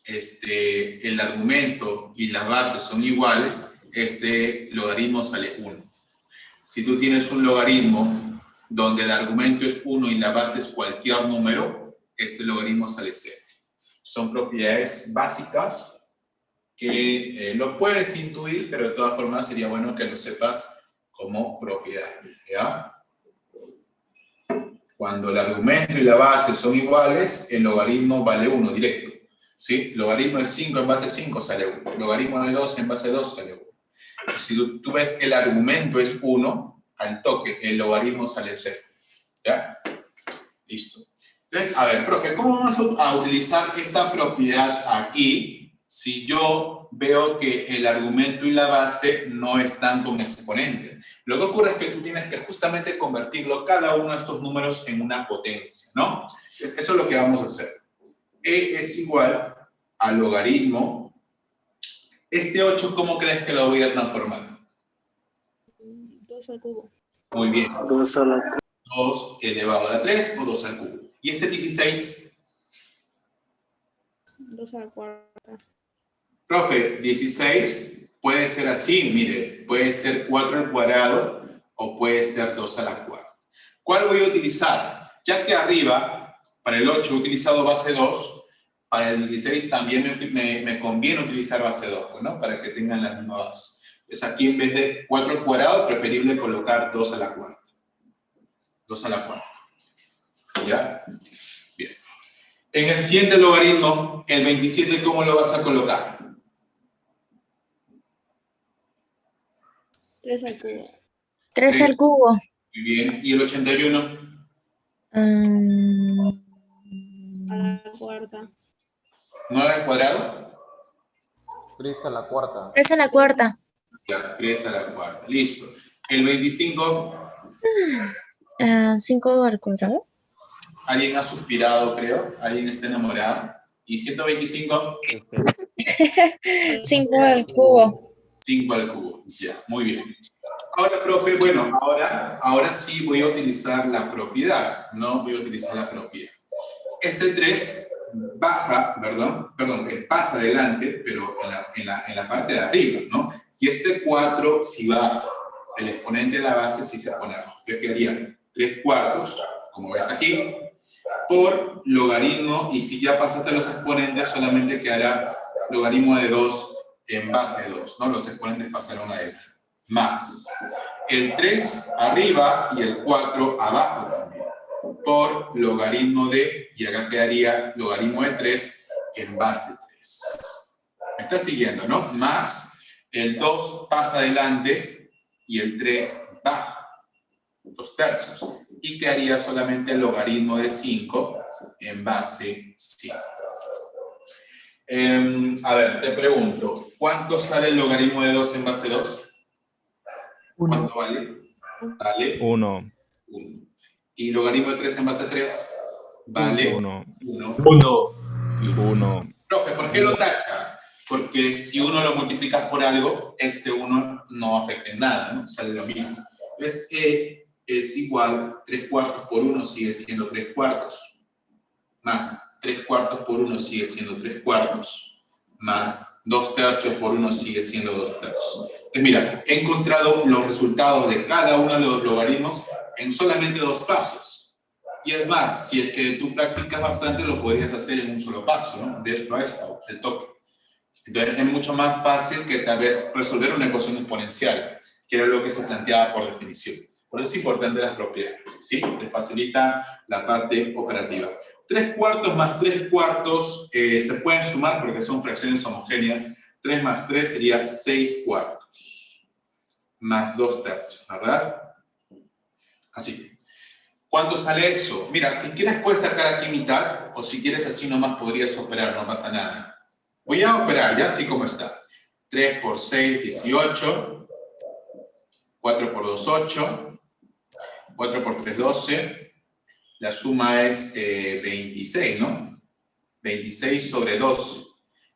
el argumento y la base son iguales, este logaritmo sale 1. Si tú tienes un logaritmo donde el argumento es 1 y la base es cualquier número, este logaritmo sale 0. Son propiedades básicas que lo puedes intuir, pero de todas formas sería bueno que lo sepas como propiedad, ¿ya? Cuando el argumento y la base son iguales, el logaritmo vale 1 directo. ¿Sí? Logaritmo de 5 en base 5 sale 1. Logaritmo de 2 en base 2 sale 1. Y si tú ves que el argumento es 1, al toque, el logaritmo sale 0. ¿Ya? Listo. Entonces, a ver, profe, ¿cómo vamos a utilizar esta propiedad aquí si yo veo que el argumento y la base no están con exponente? Lo que ocurre es que tú tienes que justamente convertirlo cada uno de estos números en una potencia, ¿no? Entonces, eso es lo que vamos a hacer. E es igual al logaritmo. Este 8, ¿cómo crees que lo voy a transformar?
2 al cubo.
Muy bien.
2 a la cuarta.
2 elevado a la 3 o 2 al cubo. ¿Y este 16?
2 a la cuarta.
Profe, 16 puede ser así, mire, puede ser 4 al cuadrado o puede ser 2 a la cuarta. ¿Cuál voy a utilizar? Ya que arriba, para el 8 he utilizado base 2, para el 16 también me conviene utilizar base 2, pues, ¿no? Para que tengan la misma base. Entonces aquí en vez de 4 al cuadrado, preferible colocar 2 a la cuarta. 2 a la cuarta. ¿Ya? Bien. En el siguiente logaritmo, el 27, ¿cómo lo vas a colocar?
3 al cubo.
3 al cubo.
Muy bien. ¿Y el 81?
A la cuarta.
9 al cuadrado.
3 a la cuarta.
3 a la cuarta.
Ya, 3 a la cuarta. Listo. El 25,
5 al cuadrado.
alguien ha suspirado, creo. Alguien está enamorado. Y 125,
5 al cubo.
5 al cubo. Ya, muy bien. Ahora, profe, bueno, ahora sí voy a utilizar la propiedad. No voy a utilizar la propiedad. Ese 3 baja, perdón, pasa adelante, pero en la parte de arriba, ¿no? Y este 4 si baja. El exponente de la base sí se pone abajo. ¿Qué quedaría? 3 cuartos, como ves aquí, por logaritmo, y si ya pasaste los exponentes, solamente quedará logaritmo de 2 en base de 2, ¿no? Los exponentes pasaron a F. Más el 3 arriba y el 4 abajo también, por logaritmo de, y acá quedaría logaritmo de 3 en base de 3. ¿Me estás siguiendo, no? Más el 2 pasa adelante y el 3 baja, 2/3. Y te haría solamente el logaritmo de 5 en base 5. A ver, te pregunto, ¿cuánto sale el logaritmo de 2 en base 2? ¿Cuánto vale? Vale
1.
1. ¿Y logaritmo de 3 en base 3? Vale
1.
1.
1.
Profe, ¿por qué lo tacha? Porque si uno lo multiplicas por algo, este 1 no afecta en nada, ¿no? Sale lo mismo. Entonces, E es igual, 3 cuartos por 1 sigue siendo 3 cuartos. Más 3 cuartos por 1 sigue siendo 3 cuartos. Más 2/3 por 1 sigue siendo 2/3. Entonces, mira, he encontrado los resultados de cada uno de los logaritmos en solamente 2 pasos. Y es más, si es que tú practicas bastante, lo podrías hacer en un solo paso, ¿no? De esto a esto, el toque. Entonces, es mucho más fácil que tal vez resolver una ecuación exponencial, que era lo que se planteaba por definición. Por eso es importante las propiedades, ¿sí? Te facilita la parte operativa. 3 cuartos más 3 cuartos se pueden sumar porque son fracciones homogéneas. 3 más 3 sería 6 cuartos. Más 2/3, ¿verdad? Así. ¿Cuánto sale eso? Mira, si quieres puedes sacar aquí mitad, o si quieres así nomás podrías operar, no pasa nada. Voy a operar ya así como está. 3 por 6, 18. 4 por 2, 8. 4 por 3, 12. La suma es 26, ¿no? 26 sobre 12.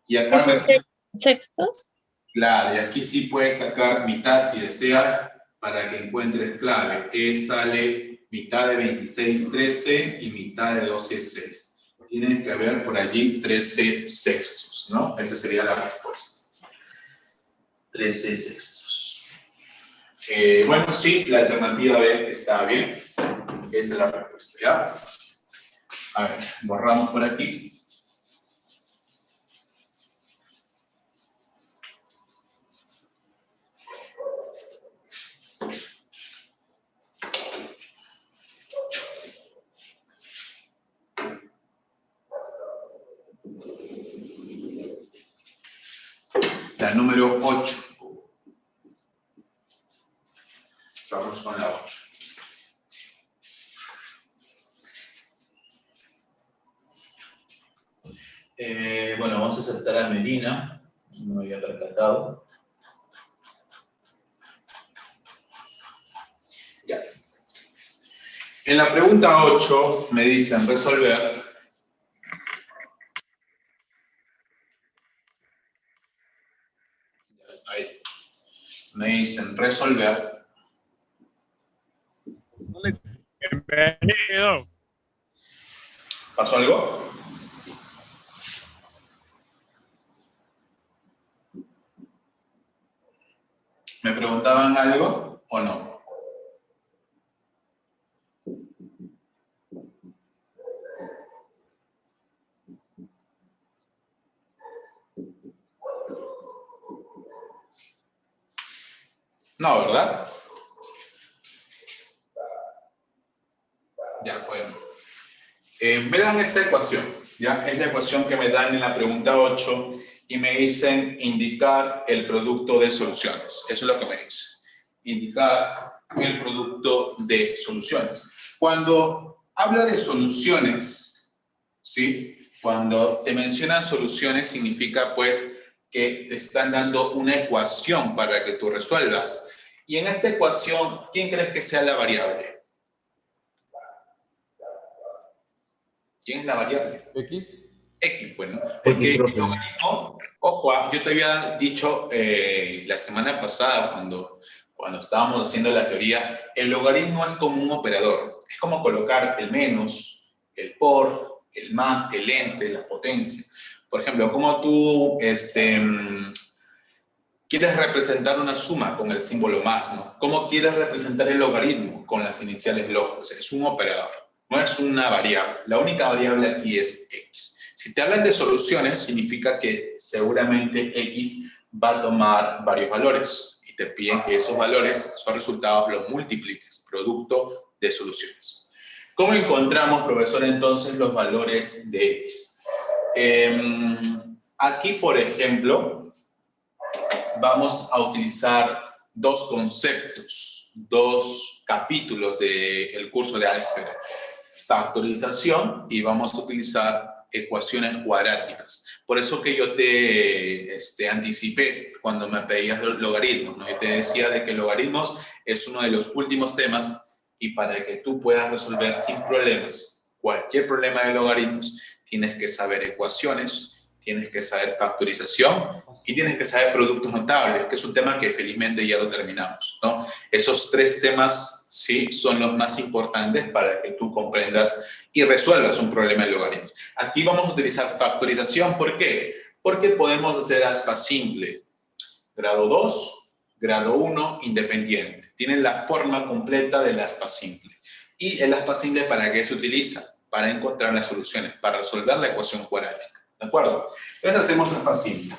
Y acá...
¿Esos sextos?
Claro, y aquí sí puedes sacar mitad si deseas para que encuentres clave. Sale mitad de 26, 13 y mitad de 12, 6. Tienes que haber por allí 13 sextos, ¿no? Esa sería la respuesta. 13 sextos. Bueno, sí, la alternativa B está bien. Esa es la respuesta, ¿ya? A ver, borramos por aquí. La número 8. Vamos con la 8. Bueno, vamos a aceptar a Medina. No me había percatado. Ya. En la pregunta 8 me dicen resolver. Ahí. Me dicen resolver.
Bienvenido.
¿Pasó algo? ¿Me preguntaban algo o no? No, ¿verdad? Ya, bueno. Me dan esta ecuación, ¿ya? Es la ecuación que me dan en la pregunta 8 y me dicen indicar el producto de soluciones. Eso es lo que me dice. Indicar el producto de soluciones. Cuando habla de soluciones, ¿sí? Cuando te mencionan soluciones significa, pues, que te están dando una ecuación para que tú resuelvas. Y en esta ecuación, ¿quién crees que sea la variable? ¿Quién es la variable?
X.
X, pues, ¿no? Porque el logaritmo, ojo, yo te había dicho la semana pasada cuando estábamos haciendo la teoría, el logaritmo es como un operador. Es como colocar el menos, el por, el más, el entre, la potencia. Por ejemplo, como tú quieres representar una suma con el símbolo más, ¿no? ¿Cómo quieres representar el logaritmo con las iniciales log? O sea, es un operador, no es una variable. La única variable aquí es x. Si te hablan de soluciones, significa que seguramente x va a tomar varios valores y te piden que esos valores, esos resultados, los multipliques, producto de soluciones. ¿Cómo encontramos, profesor, entonces los valores de x? Aquí, por ejemplo, vamos a utilizar dos conceptos, dos capítulos del curso de álgebra. Factorización y vamos a utilizar ecuaciones cuadráticas. Por eso que yo te anticipé cuando me pedías logaritmos, ¿no? Yo te decía de que logaritmos es uno de los últimos temas y para que tú puedas resolver sin problemas cualquier problema de logaritmos, tienes que saber ecuaciones, tienes que saber factorización y tienes que saber productos notables, que es un tema que felizmente ya lo terminamos, ¿no? Esos tres temas, sí, son los más importantes para que tú comprendas y resuelvas un problema de logaritmos. Aquí vamos a utilizar factorización, ¿por qué? Porque podemos hacer aspa simple, grado 2, grado 1, independiente. Tienen la forma completa del aspa simple. ¿Y el aspa simple para qué se utiliza? Para encontrar las soluciones, para resolver la ecuación cuadrática. ¿De acuerdo? Entonces hacemos aspa simple.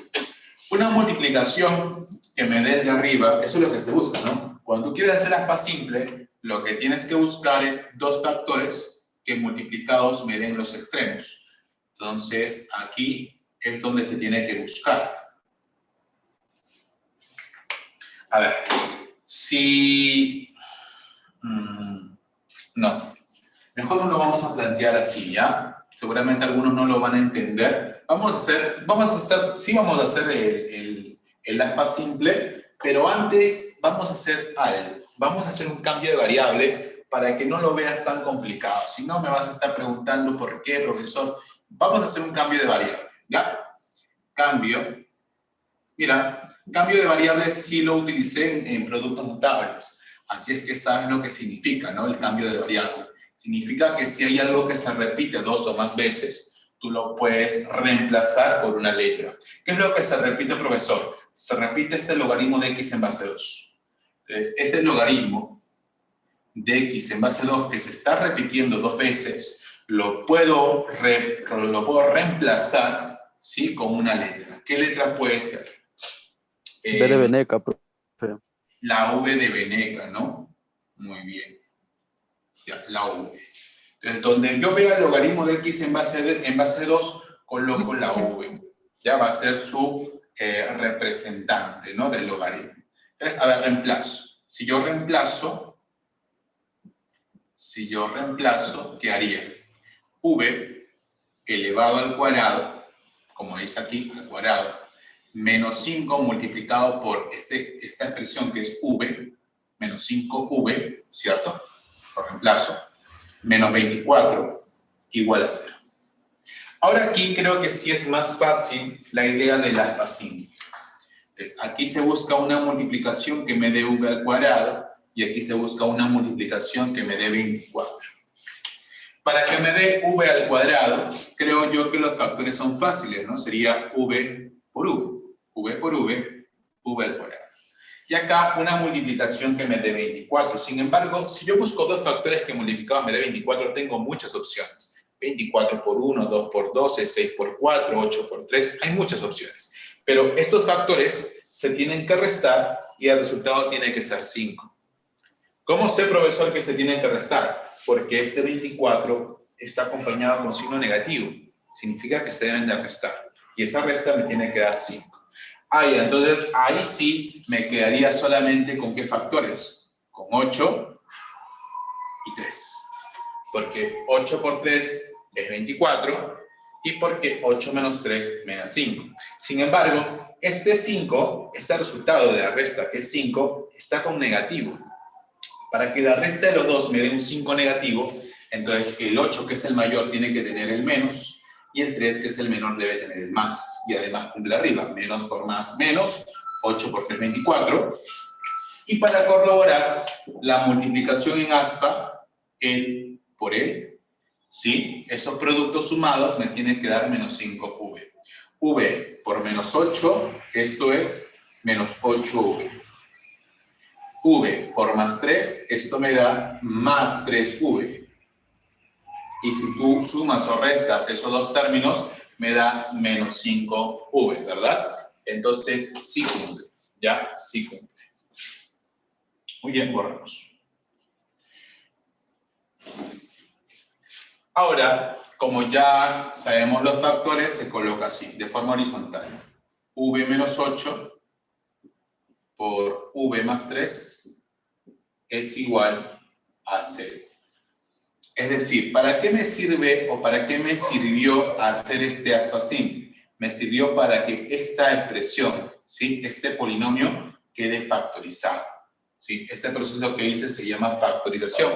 Una multiplicación que me dé el de arriba, eso es lo que se busca, ¿no? Cuando tú quieres hacer aspa simple, lo que tienes que buscar es dos factores que multiplicados me den los extremos. Entonces, aquí es donde se tiene que buscar. A ver, si... no, mejor no lo vamos a plantear así, ¿ya? Seguramente algunos no lo van a entender. Sí vamos a hacer el aspa simple, pero antes vamos a hacer algo. Vamos a hacer un cambio de variable para que no lo veas tan complicado. Si no, me vas a estar preguntando por qué, profesor. Vamos a hacer un cambio de variable, ¿ya? Cambio. Mira, cambio de variable sí lo utilicé en productos notables. Así es que sabes lo que significa, ¿no? El cambio de variable. Significa que si hay algo que se repite dos o más veces, tú lo puedes reemplazar por una letra. ¿Qué es lo que se repite, profesor? Se repite este logaritmo de x en base 2. Entonces, ese logaritmo de x en base 2 que se está repitiendo dos veces, lo puedo reemplazar, ¿sí? Con una letra. ¿Qué letra puede ser?
V de Veneca, profe.
La V de Veneca, ¿no? Muy bien. Ya, la V. Entonces, donde yo vea el logaritmo de x en base 2, coloco la V. Ya va a ser su representante, ¿no? Del logaritmo. Entonces, a ver, reemplazo. Si yo reemplazo, ¿qué haría? V elevado al cuadrado, como dice aquí, al cuadrado, menos 5 multiplicado por esta expresión que es V, menos 5V, ¿cierto? Lo reemplazo, menos 24 igual a 0. Ahora aquí creo que sí es más fácil la idea del aspa simple. Aquí se busca una multiplicación que me dé V al cuadrado y aquí se busca una multiplicación que me dé 24. Para que me dé V al cuadrado, creo yo que los factores son fáciles, ¿no? Sería V por V. V por V, V al cuadrado. Y acá una multiplicación que me dé 24. Sin embargo, si yo busco dos factores que multiplicados me dé 24, tengo muchas opciones. 24 por 1, 2 por 12, 6 por 4, 8 por 3, hay muchas opciones. Pero estos factores se tienen que restar y el resultado tiene que ser 5. ¿Cómo sé, profesor, que se tienen que restar? Porque este 24 está acompañado con signo negativo. Significa que se deben de restar. Y esa resta me tiene que dar 5. Entonces ahí sí me quedaría solamente con ¿qué factores? Con 8 y 3. Porque 8 por 3 es 24 y porque 8 menos 3 me da 5. Sin embargo, este 5, este resultado de la resta, que es 5, está con negativo. Para que la resta de los dos me dé un 5 negativo, entonces el 8, que es el mayor, tiene que tener el menos, y el 3, que es el menor, debe tener el más. Y además cumple arriba, menos por más, menos, 8 por 3, 24. Y para corroborar la multiplicación en aspa, el por el, ¿sí? Esos productos sumados me tienen que dar menos 5v. V por menos 8, esto es menos 8v. V por más 3, esto me da más 3v. Y si tú sumas o restas esos dos términos, me da menos 5v, ¿verdad? Entonces, sí cumple, ¿ya? Sí cumple. Muy bien, borramos. Ahora, como ya sabemos los factores, se coloca así, de forma horizontal. V menos 8 por V más 3 es igual a 0. Es decir, ¿para qué me sirve o para qué me sirvió hacer este aspa simple? Me sirvió para que esta expresión, ¿sí? Este polinomio quede factorizado, ¿sí? Este proceso que hice se llama factorización.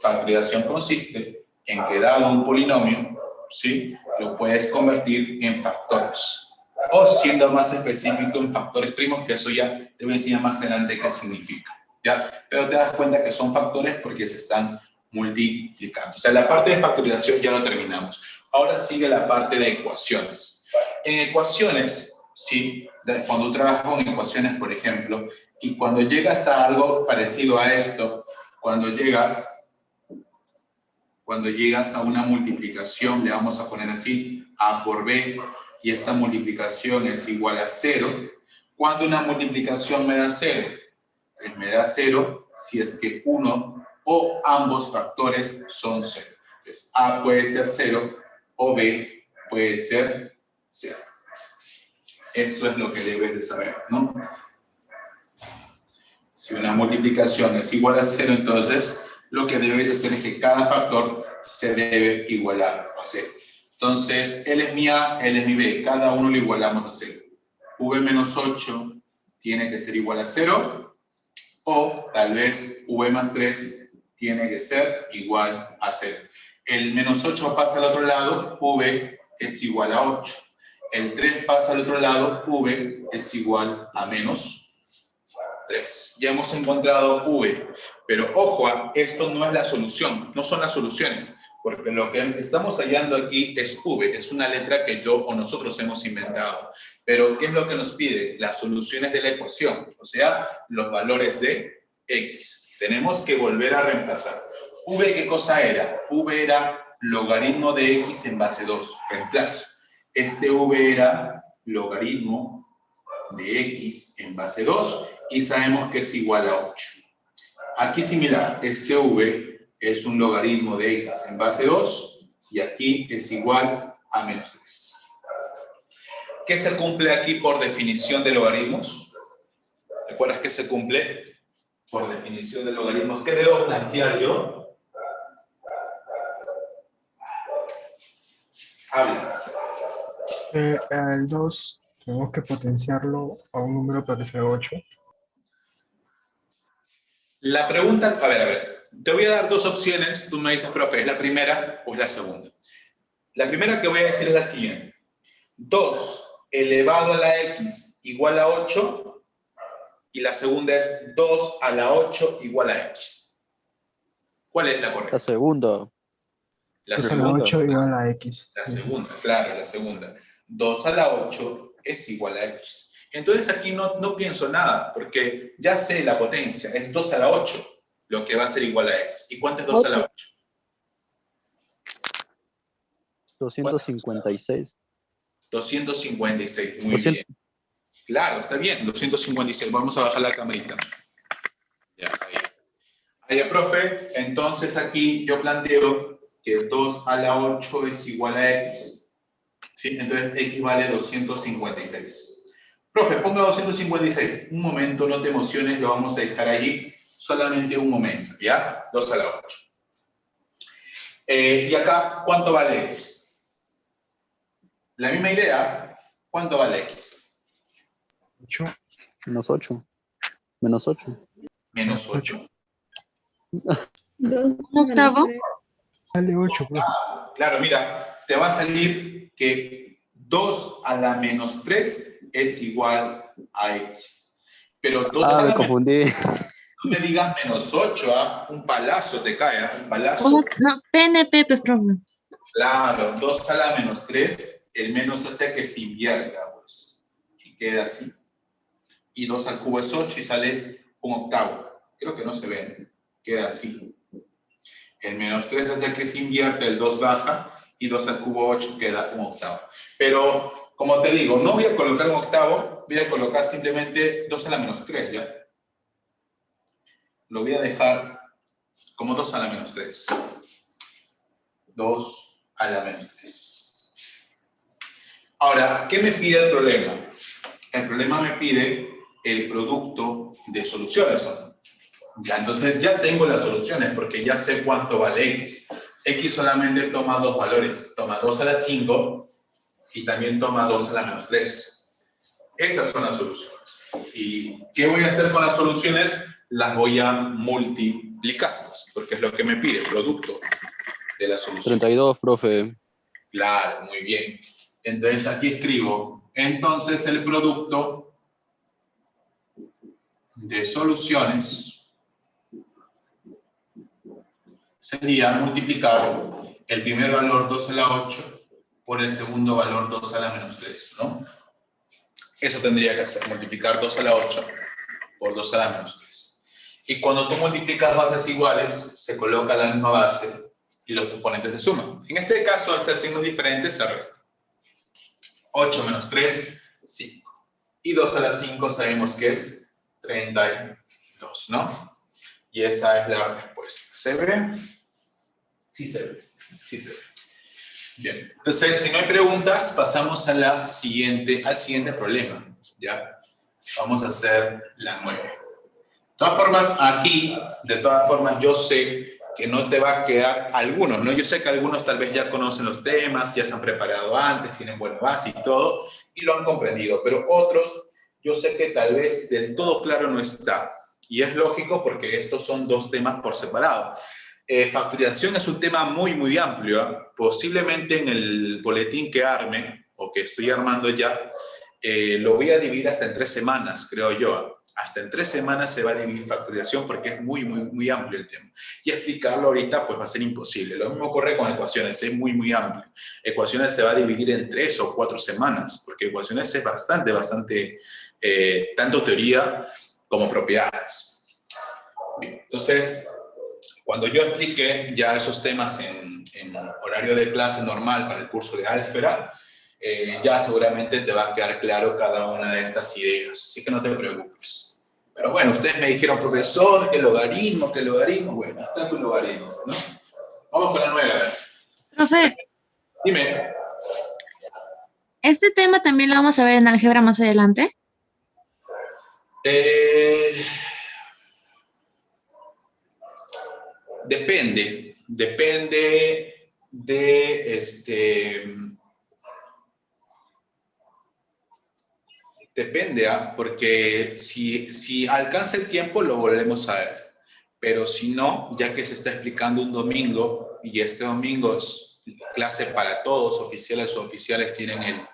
Factorización consiste en que dado un polinomio, ¿sí? Lo puedes convertir en factores. O siendo más específico en factores primos, que eso ya te voy a enseñar más adelante qué significa, ¿ya? Pero te das cuenta que son factores porque se están multiplicando. O sea, la parte de factorización ya lo terminamos. Ahora sigue la parte de ecuaciones. En ecuaciones, ¿sí? Cuando tú trabajas con ecuaciones, por ejemplo, y cuando llegas a algo parecido a esto, cuando llegas a una multiplicación, le vamos a poner así, A por B, y esta multiplicación es igual a 0. ¿Cuándo una multiplicación me da 0? Pues me da 0 si es que uno o ambos factores son 0. Entonces, A puede ser 0 o B puede ser 0. Eso es lo que debes de saber, ¿no? Si una multiplicación es igual a 0, entonces lo que debes hacer es que cada factor se debe igualar a 0. Entonces, L es mi A, L es mi B. Cada uno lo igualamos a 0. V menos 8 tiene que ser igual a 0. O tal vez V más 3 tiene que ser igual a 0. El menos 8 pasa al otro lado, V es igual a 8. El 3 pasa al otro lado, V es igual a menos 3. Ya hemos encontrado V. Pero ojo, esto no es la solución, no son las soluciones. Porque lo que estamos hallando aquí es V, es una letra que yo o nosotros hemos inventado. Pero, ¿qué es lo que nos pide? Las soluciones de la ecuación, o sea, los valores de X. Tenemos que volver a reemplazar. V, ¿qué cosa era? V era logaritmo de X en base 2, reemplazo. Este V era logaritmo de X en base 2 y sabemos que es igual a 8. Aquí similar, este V es un logaritmo de X en base 2 y aquí es igual a menos 3. ¿Qué se cumple aquí por definición de logaritmos? ¿Te acuerdas qué se cumple por definición de logaritmos? ¿Qué debo plantear yo? Habla.
El 2 tenemos que potenciarlo a un número para que sea 8.
La pregunta, a ver, te voy a dar dos opciones, tú me dices, profe, ¿es la primera o es la segunda? La primera que voy a decir es la siguiente. 2 elevado a la X igual a 8 y la segunda es 2 a la 8 igual a X. ¿Cuál es la correcta?
La segunda.
La
A la
segunda.
8 igual a X.
La segunda, claro, la segunda. 2 a la 8 es igual a X. Entonces aquí no pienso nada, porque ya sé la potencia, es 2 a la 8 lo que va a ser igual a X. ¿Y cuánto es 2 a la 8?
256.
256, muy
200.
bien. Claro, está bien, 256. Vamos a bajar la camarita. Ya, ahí. Ahí, profe, entonces aquí yo planteo que 2 a la 8 es igual a X. ¿Sí? Entonces X vale 256. Profe, ponga 256. Un momento, no te emociones, lo vamos a dejar allí. Solamente un momento, ¿ya? 2 a la 8. Y acá, ¿cuánto vale X? La misma idea, ¿cuánto vale x?
8.
Menos 8. Menos 8.
Menos 8.
2
¿Un octavo?
Vale 8, profe.
Claro, mira, te va a salir que 2 a la menos 3 es igual a x. Pero 2 a
Ah,
la
me
menos,
confundí.
no me digas menos 8, ¿ah? Un palazo te cae, ¿ah? Un palazo.
No, PNP, profe.
Claro, 2 a la menos 3, el menos hace que se invierta, pues. Y queda así. Y 2 al cubo es 8 y sale un octavo. Creo que no se ve, queda así. El menos 3 hace que se invierta, el 2 baja, y 2 al cubo 8 queda un octavo. Pero, como te digo, no voy a colocar un octavo, voy a colocar simplemente 2 a la menos 3, ¿ya? Lo voy a dejar como 2 a la menos 3. 2 a la menos 3. Ahora, ¿qué me pide el problema? El problema me pide el producto de soluciones, ¿no? Ya, entonces ya tengo las soluciones porque ya sé cuánto vale x. X solamente toma dos valores, toma 2 a la 5 y también toma 2 a la menos 3. Esas son las soluciones. ¿Y qué voy a hacer con las soluciones? Las voy a multiplicar, porque es lo que me pide, el producto de la solución.
32, profe.
Claro, muy bien. Entonces aquí escribo, entonces el producto de soluciones sería multiplicar el primer valor 2 a la 8 por el segundo valor 2 a la menos 3, ¿no? Eso tendría que hacer, multiplicar 2 a la 8 por 2 a la menos 3. Y cuando tú multiplicas bases iguales, se coloca la misma base y los exponentes se suman. En este caso, al ser signos diferentes, se resta. 8 menos 3, 5. Y 2 a la 5 sabemos que es 32, ¿no? Y esa es la respuesta. ¿Se ve? Sí se ve. Sí se ve. Bien. Entonces, si no hay preguntas, pasamos a al siguiente problema. ¿Ya? Vamos a hacer la 9. De todas formas, aquí, yo sé que no te va a quedar algunos, ¿no? Yo sé que algunos tal vez ya conocen los temas, ya se han preparado antes, tienen buena base y todo, y lo han comprendido, pero otros, yo sé que tal vez del todo claro no está. Y es lógico porque estos son dos temas por separado. Factorización es un tema muy, muy amplio, ¿eh? Posiblemente en el boletín que arme, o que estoy armando ya, lo voy a dividir hasta en 3 semanas, creo yo. Hasta en 3 semanas se va a dividir factorización porque es muy, muy, muy amplio el tema. Y explicarlo ahorita pues va a ser imposible. Lo mismo ocurre con ecuaciones, es muy, muy amplio. Ecuaciones se va a dividir en 3 o 4 semanas, porque ecuaciones es bastante, tanto teoría como propiedades. Bien, entonces, cuando yo explique ya esos temas en horario de clase normal para el curso de álgebra, ya seguramente te va a quedar claro cada una de estas ideas, así que no te preocupes. Pero bueno, ustedes me dijeron, profesor, que logaritmo, bueno, está tu logaritmo, ¿no? Vamos con la 9, a ver.
Profe,
Dime.
¿este tema también lo vamos a ver en álgebra más adelante?
Depende Depende, porque si alcanza el tiempo lo volvemos a ver, pero si no, ya que se está explicando un domingo y este domingo es clase para todos, oficiales o oficiales tienen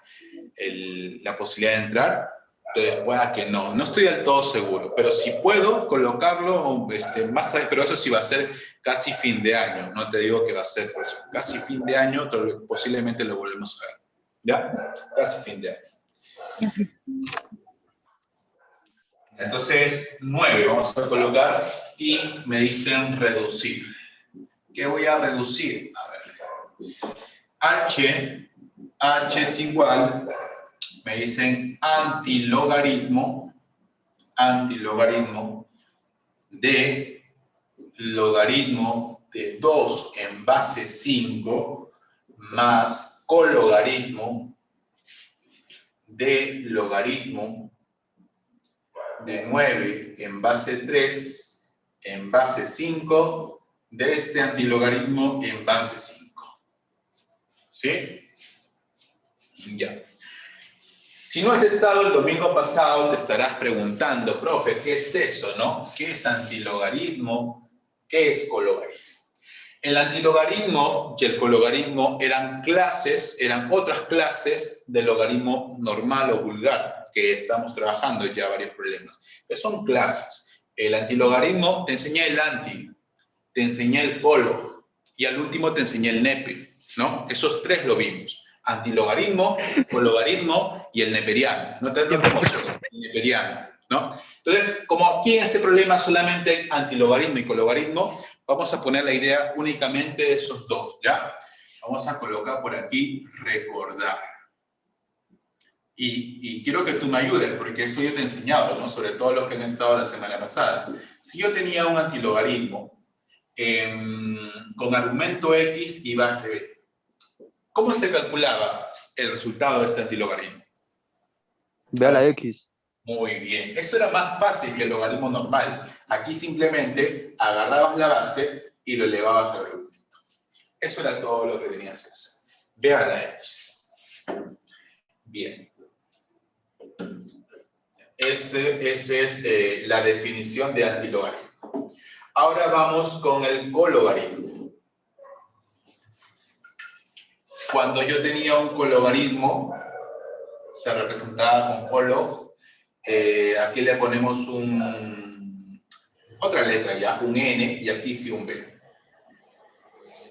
la posibilidad de entrar, entonces pueda que no estoy del todo seguro, pero si puedo colocarlo más allá, pero eso sí va a ser casi fin de año, no te digo que va a ser pues, casi fin de año, posiblemente lo volvemos a ver, ¿ya? Casi fin de año. Entonces, 9 vamos a colocar y me dicen reducir. ¿Qué voy a reducir? A ver. H es igual, me dicen antilogaritmo de logaritmo de 2 en base 5 más cologaritmo de logaritmo de 9 en base 3 en base 5 de este antilogaritmo en base 5. ¿Sí? Ya. Si no has estado el domingo pasado, te estarás preguntando, profe, ¿qué es eso, no? ¿Qué es antilogaritmo? ¿Qué es cologaritmo? El antilogaritmo y el cologaritmo eran otras clases del logaritmo normal o vulgar, que estamos trabajando ya varios problemas. Pero son clases. El antilogaritmo te enseña el anti, te enseña el polo, y al último te enseña el nepe, ¿no? Esos tres lo vimos. Antilogaritmo, cologaritmo y el neperiano. No te lo emociones, el neperiano, ¿no? Entonces, como aquí en este problema solamente hay antilogaritmo y cologaritmo, vamos a poner la idea únicamente de esos dos, ¿ya? Vamos a colocar por aquí recordar. Y quiero que tú me ayudes, porque eso yo te he enseñado, ¿no? Sobre todo los que han estado la semana pasada. Si yo tenía un antilogaritmo con argumento X y base B, ¿cómo se calculaba el resultado de este antilogaritmo?
Ve a la X.
Muy bien. Esto era más fácil que el logaritmo normal. Aquí simplemente agarrabas la base y lo elevabas al argumento. Eso era todo lo que tenías que hacer. Ve a la X. Bien. Esa es la definición de antilogaritmo. Ahora vamos con el cologaritmo. Cuando yo tenía un cologaritmo, se representaba con colo. Aquí le ponemos otra letra ya, un N, y aquí sí un B.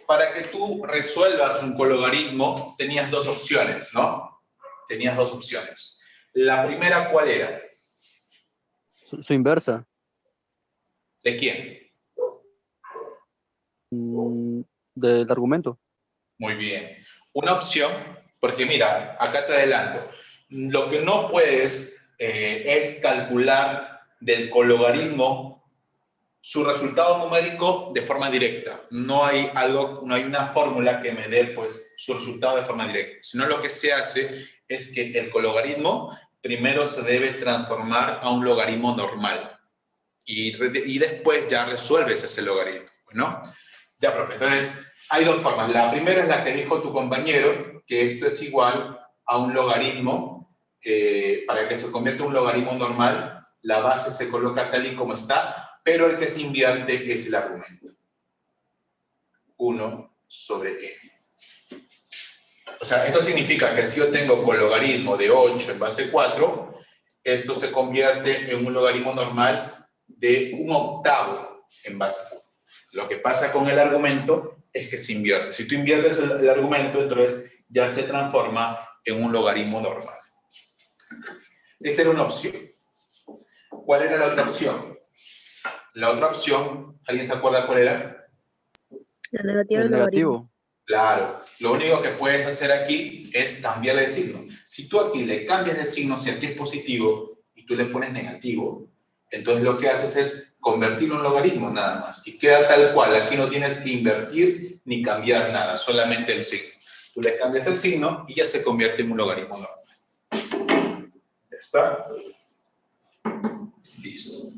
Para que tú resuelvas un cologaritmo, tenías dos opciones, ¿no? Tenías dos opciones. La primera, ¿cuál era?
Su inversa.
¿De quién?
Del argumento.
Muy bien. Una opción, porque mira, acá te adelanto. Lo que no puedes es calcular del cologaritmo su resultado numérico de forma directa. No hay una fórmula que me dé pues, su resultado de forma directa. Sino lo que se hace es que el cologaritmo primero se debe transformar a un logaritmo normal. Y después ya resuelves ese logaritmo, ¿no? Ya, profe. Entonces, hay dos formas. La primera es la que dijo tu compañero, que esto es igual a un logaritmo. Para que se convierta en un logaritmo normal, la base se coloca tal y como está, pero el que se invierte es el argumento. 1 sobre n. O sea, esto significa que si yo tengo cologaritmo de 8 en base 4, esto se convierte en un logaritmo normal de 1/8 en base 4. Lo que pasa con el argumento es que se invierte. Si tú inviertes el argumento, entonces ya se transforma en un logaritmo normal. Esa era una opción. ¿Cuál era la otra opción? La otra opción, ¿alguien se acuerda cuál era?
La negativa
El
del logaritmo.
negativo.
Claro, lo único que puedes hacer aquí es cambiarle de signo. Si tú aquí le cambias de signo, si aquí es positivo y tú le pones negativo, entonces lo que haces es convertirlo en logaritmo nada más. Y queda tal cual, aquí no tienes que invertir ni cambiar nada, solamente el signo. Tú le cambias el signo y ya se convierte en un logaritmo normal. ¿Ya está? Listo.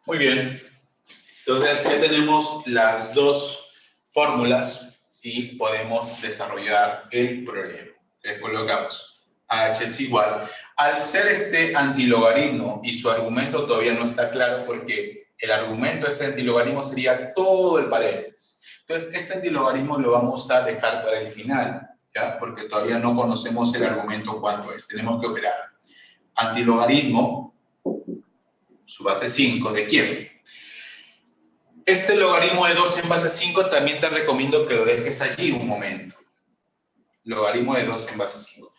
Muy bien. Entonces, ya tenemos las dos fórmulas y podemos desarrollar el problema. Le colocamos h es igual. Al ser este antilogaritmo y su argumento todavía no está claro porque el argumento de este antilogaritmo sería todo el paréntesis. Entonces, este antilogaritmo lo vamos a dejar para el final, ¿ya? Porque todavía no conocemos el argumento cuánto es. Tenemos que operar. Antilogaritmo, su base 5, ¿de quién? Este logaritmo de 2 en base 5 también te recomiendo que lo dejes allí un momento. Logaritmo de 2 en base 5.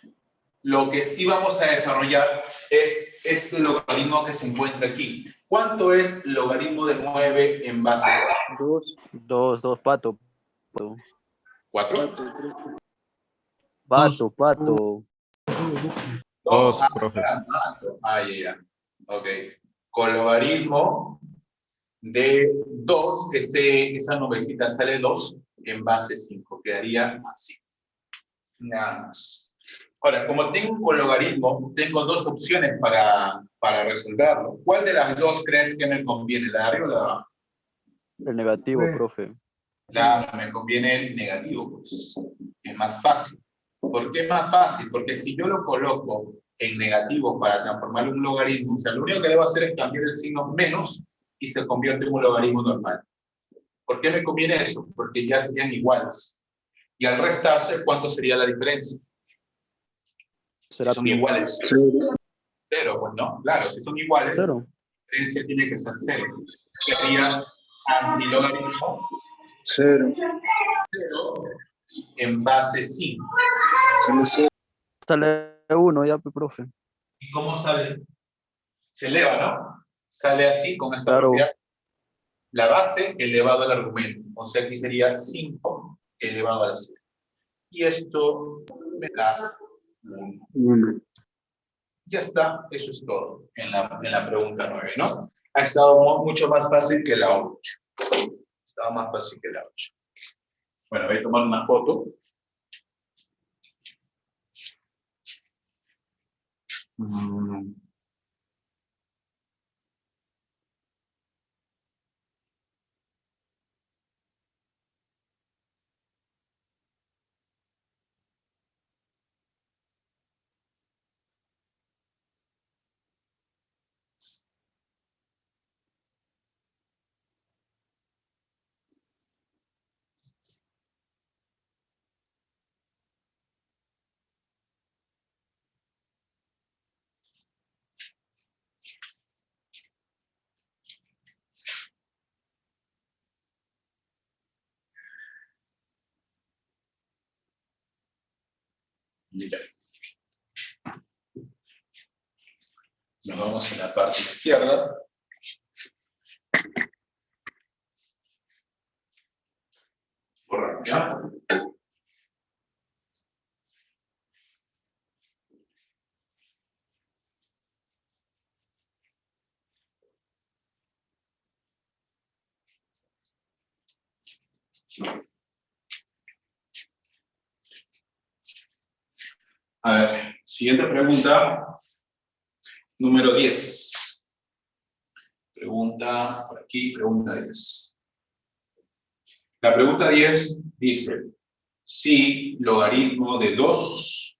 Lo que sí vamos a desarrollar es este logaritmo que se encuentra aquí. ¿Cuánto es logaritmo de 9 en base 2?
2, pato.
4.
Pato.
2, profe.
Ya. Ok. Con logaritmo de 2, esa nubecita sale 2 en base 5. Quedaría así. Nada más. Ahora, como tengo un cologaritmo, tengo dos opciones para resolverlo. ¿Cuál de las dos crees que me conviene, la de arriba o la de abajo?
El negativo,
B.
profe.
Claro, me conviene el negativo, pues. Es más fácil. ¿Por qué es más fácil? Porque si yo lo coloco en negativo para transformarlo en un logaritmo, o sea, lo único que debo hacer es cambiar el signo menos y se convierte en un logaritmo normal. ¿Por qué me conviene eso? Porque ya serían iguales. Y al restarse, ¿cuánto sería la diferencia?
Será
Si son
pi.
iguales. Cero, pues no. Claro, si son iguales,
Cero.
la diferencia tiene que ser cero. Sería antilogaritmo
Cero.
cero en base 5.
Sale 1 ya, profe.
¿Y cómo sale? Se eleva, ¿no? Sale así con esta
Claro.
propiedad. La base elevado al argumento. O sea, aquí sería 5 elevado al 0. Y esto me da 1. Ya está, eso es todo en la pregunta 9, ¿no? Ha estado mucho más fácil que la 8. Estaba más fácil que la 8. Bueno, voy a tomar una foto. Mira. Nos vamos a la parte izquierda. Correcto, ¿ya? A ver, siguiente pregunta, número 10. Pregunta por aquí, pregunta 10. La pregunta 10 dice, si logaritmo de 2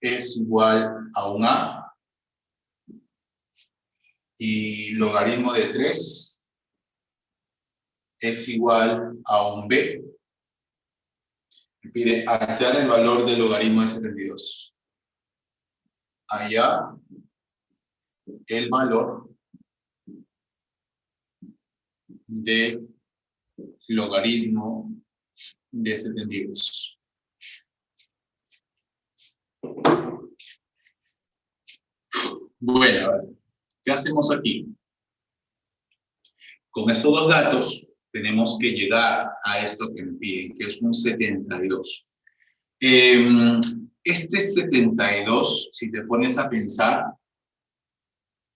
es igual a un A y logaritmo de 3 es igual a un B. Me pide hallar el valor del logaritmo de 72. Hallar el valor de logaritmo de 72. Bueno, a ver, ¿qué hacemos aquí? Con estos dos datos tenemos que llegar a esto que me piden, que es un 72. Este 72, si te pones a pensar,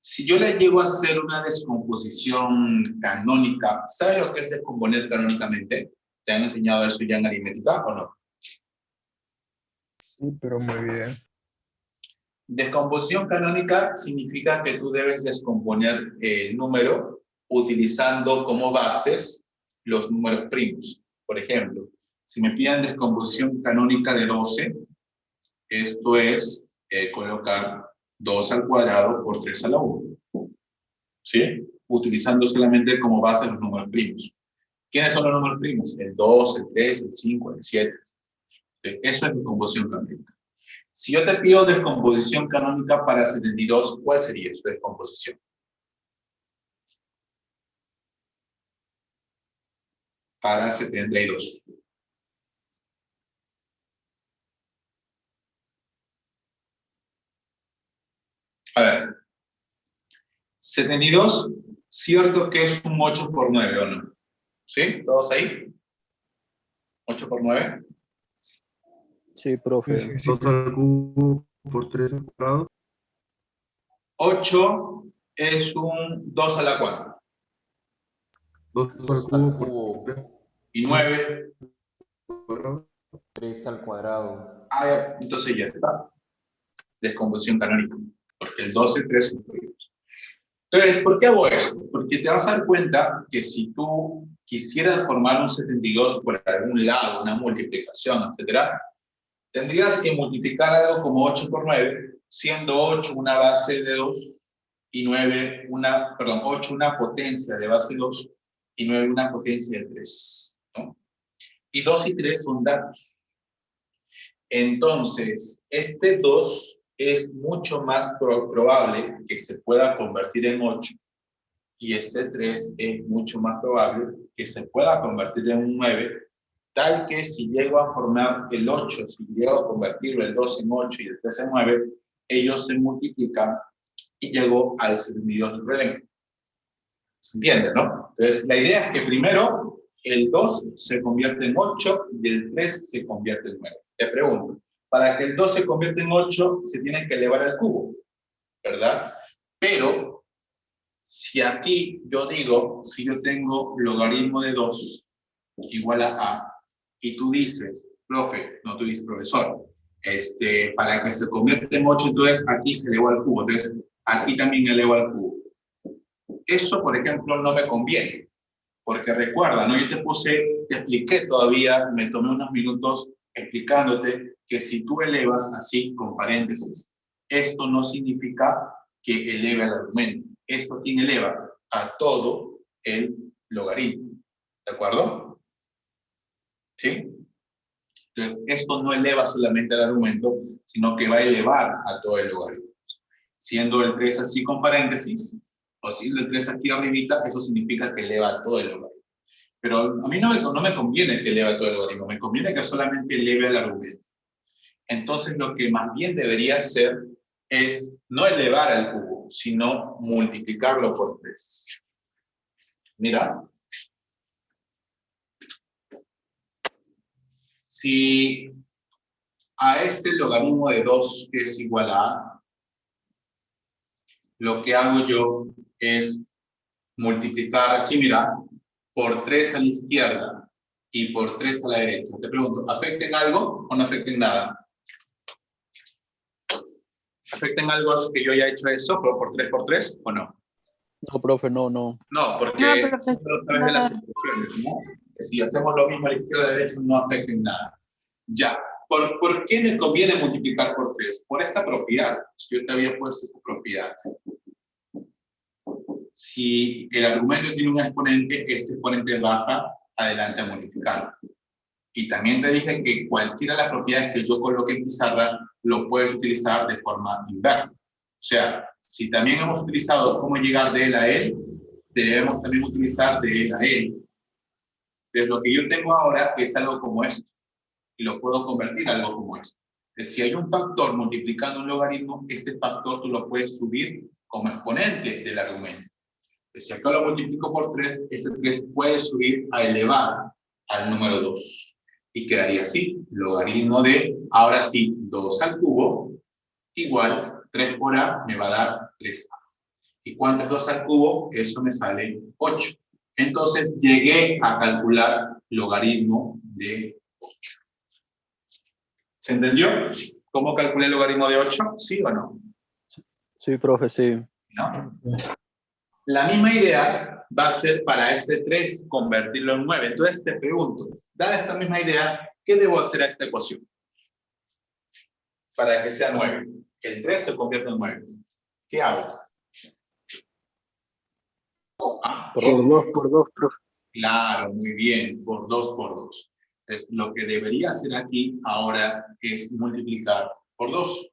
si yo le llego a hacer una descomposición canónica, ¿sabes lo que es descomponer canónicamente? ¿Te han enseñado eso ya en aritmética o no?
Sí, pero muy bien.
Descomposición canónica significa que tú debes descomponer el número utilizando como bases los números primos. Por ejemplo, si me piden descomposición canónica de 12, esto es colocar 2 al cuadrado por 3 a la 1. ¿Sí? Utilizando solamente como base los números primos. ¿Quiénes son los números primos? El 2, el 3, el 5, el 7. Eso es descomposición canónica. Si yo te pido descomposición canónica para 72, ¿cuál sería su descomposición? Para 72. A ver. 72, cierto que es un 8 por 9, ¿o no? ¿Sí? ¿Todos ahí? 8 por 9.
Sí, profe.
Sí, sí,
2 al cubo por 3 al cuadrado.
8 es un 2 a la 4.
2 al cubo por 3
Y 9.
al cuadrado.
3 al cuadrado.
Ah, ya, entonces ya está. Descomposición canónica. Porque el 12, 3 son primos. Entonces, ¿por qué hago esto? Porque te vas a dar cuenta que si tú quisieras formar un 72 por algún lado, una multiplicación, etcétera, tendrías que multiplicar algo como 8 por 9, siendo 8 una base de 2 y 8 una potencia de base 2 y 9 una potencia de 3, ¿no? Y 2 y 3 son datos. Entonces, este 2 es mucho más probable que se pueda convertir en 8 y este 3 es mucho más probable que se pueda convertir en un 9, tal que si llego a formar el 8, si llego a convertirlo el 2 en 8 y el 3 en 9, ellos se multiplican y llego al 72 redentor. ¿Se entiende, no? Entonces, la idea es que primero el 2 se convierte en 8 y el 3 se convierte en 9. Te pregunto, para que el 2 se convierta en 8, se tiene que elevar al cubo, ¿verdad? Pero, si aquí yo digo, si yo tengo logaritmo de 2 igual a, y tú dices, profe, no tú dices profesor, para que se convierta en 8, entonces aquí se elevó al cubo, entonces aquí también elevo al cubo. Eso, por ejemplo, no me conviene, porque recuerda, ¿no? Yo te expliqué todavía, me tomé unos minutos explicándote que si tú elevas así, con paréntesis, esto no significa que eleve al argumento. Esto ¿quién eleva? A todo el logaritmo. ¿De acuerdo? ¿Sí? Entonces, esto no eleva solamente al argumento, sino que va a elevar a todo el logaritmo. Siendo el 3 así con paréntesis, o siendo el 3 aquí arribita, eso significa que eleva a todo el logaritmo. Pero a mí no me conviene que eleve a todo el logaritmo, me conviene que solamente eleve al argumento. Entonces, lo que más bien debería hacer es no elevar al cubo, sino multiplicarlo por 3. Mira. Si a este logaritmo de 2, que es igual a, lo que hago yo es multiplicar así, mira, por 3 a la izquierda y por 3 a la derecha. Te pregunto, ¿afecten algo o no afecten nada? ¿Afecten algo que yo haya hecho eso por 3 por 3 o no?
No, profe, no.
No, porque
No, profe,
no sabes de las ecuaciones, ¿no? Que si hacemos lo mismo a la izquierda y a la derecha no afecten nada. Ya. ¿Por qué me conviene multiplicar por 3? Por esta propiedad. Yo te había puesto esta propiedad. Si el argumento tiene un exponente, este exponente baja adelante a multiplicar. Y también te dije que cualquiera de las propiedades que yo coloque en pizarra lo puedes utilizar de forma inversa. O sea, si también hemos utilizado cómo llegar de él a él, debemos también utilizar de él a él. Entonces, lo que yo tengo ahora es algo como esto. Y lo puedo convertir en algo como esto. Entonces, si hay un factor multiplicando un logaritmo, este factor tú lo puedes subir como exponente del argumento. Entonces, si acá lo multiplico por 3, este 3 puede subir a elevar al número 2. Y quedaría así, logaritmo de, ahora sí, 2 al cubo, igual 3 por a me va a dar 3a. ¿Y cuánto es 2 al cubo? Eso me sale 8. Entonces, llegué a calcular logaritmo de 8. ¿Se entendió? ¿Cómo calculé el logaritmo de 8? ¿Sí o no?
Sí, profe, sí.
¿No? La misma idea va a ser para este 3, convertirlo en 9. Entonces te pregunto, dada esta misma idea, ¿qué debo hacer a esta ecuación? Para que sea 9. El 3 se convierte en 9. ¿Qué hago?
Por 2, profe.
Claro, muy bien. Por 2 por 2. Entonces, lo que debería hacer aquí ahora es multiplicar por 2.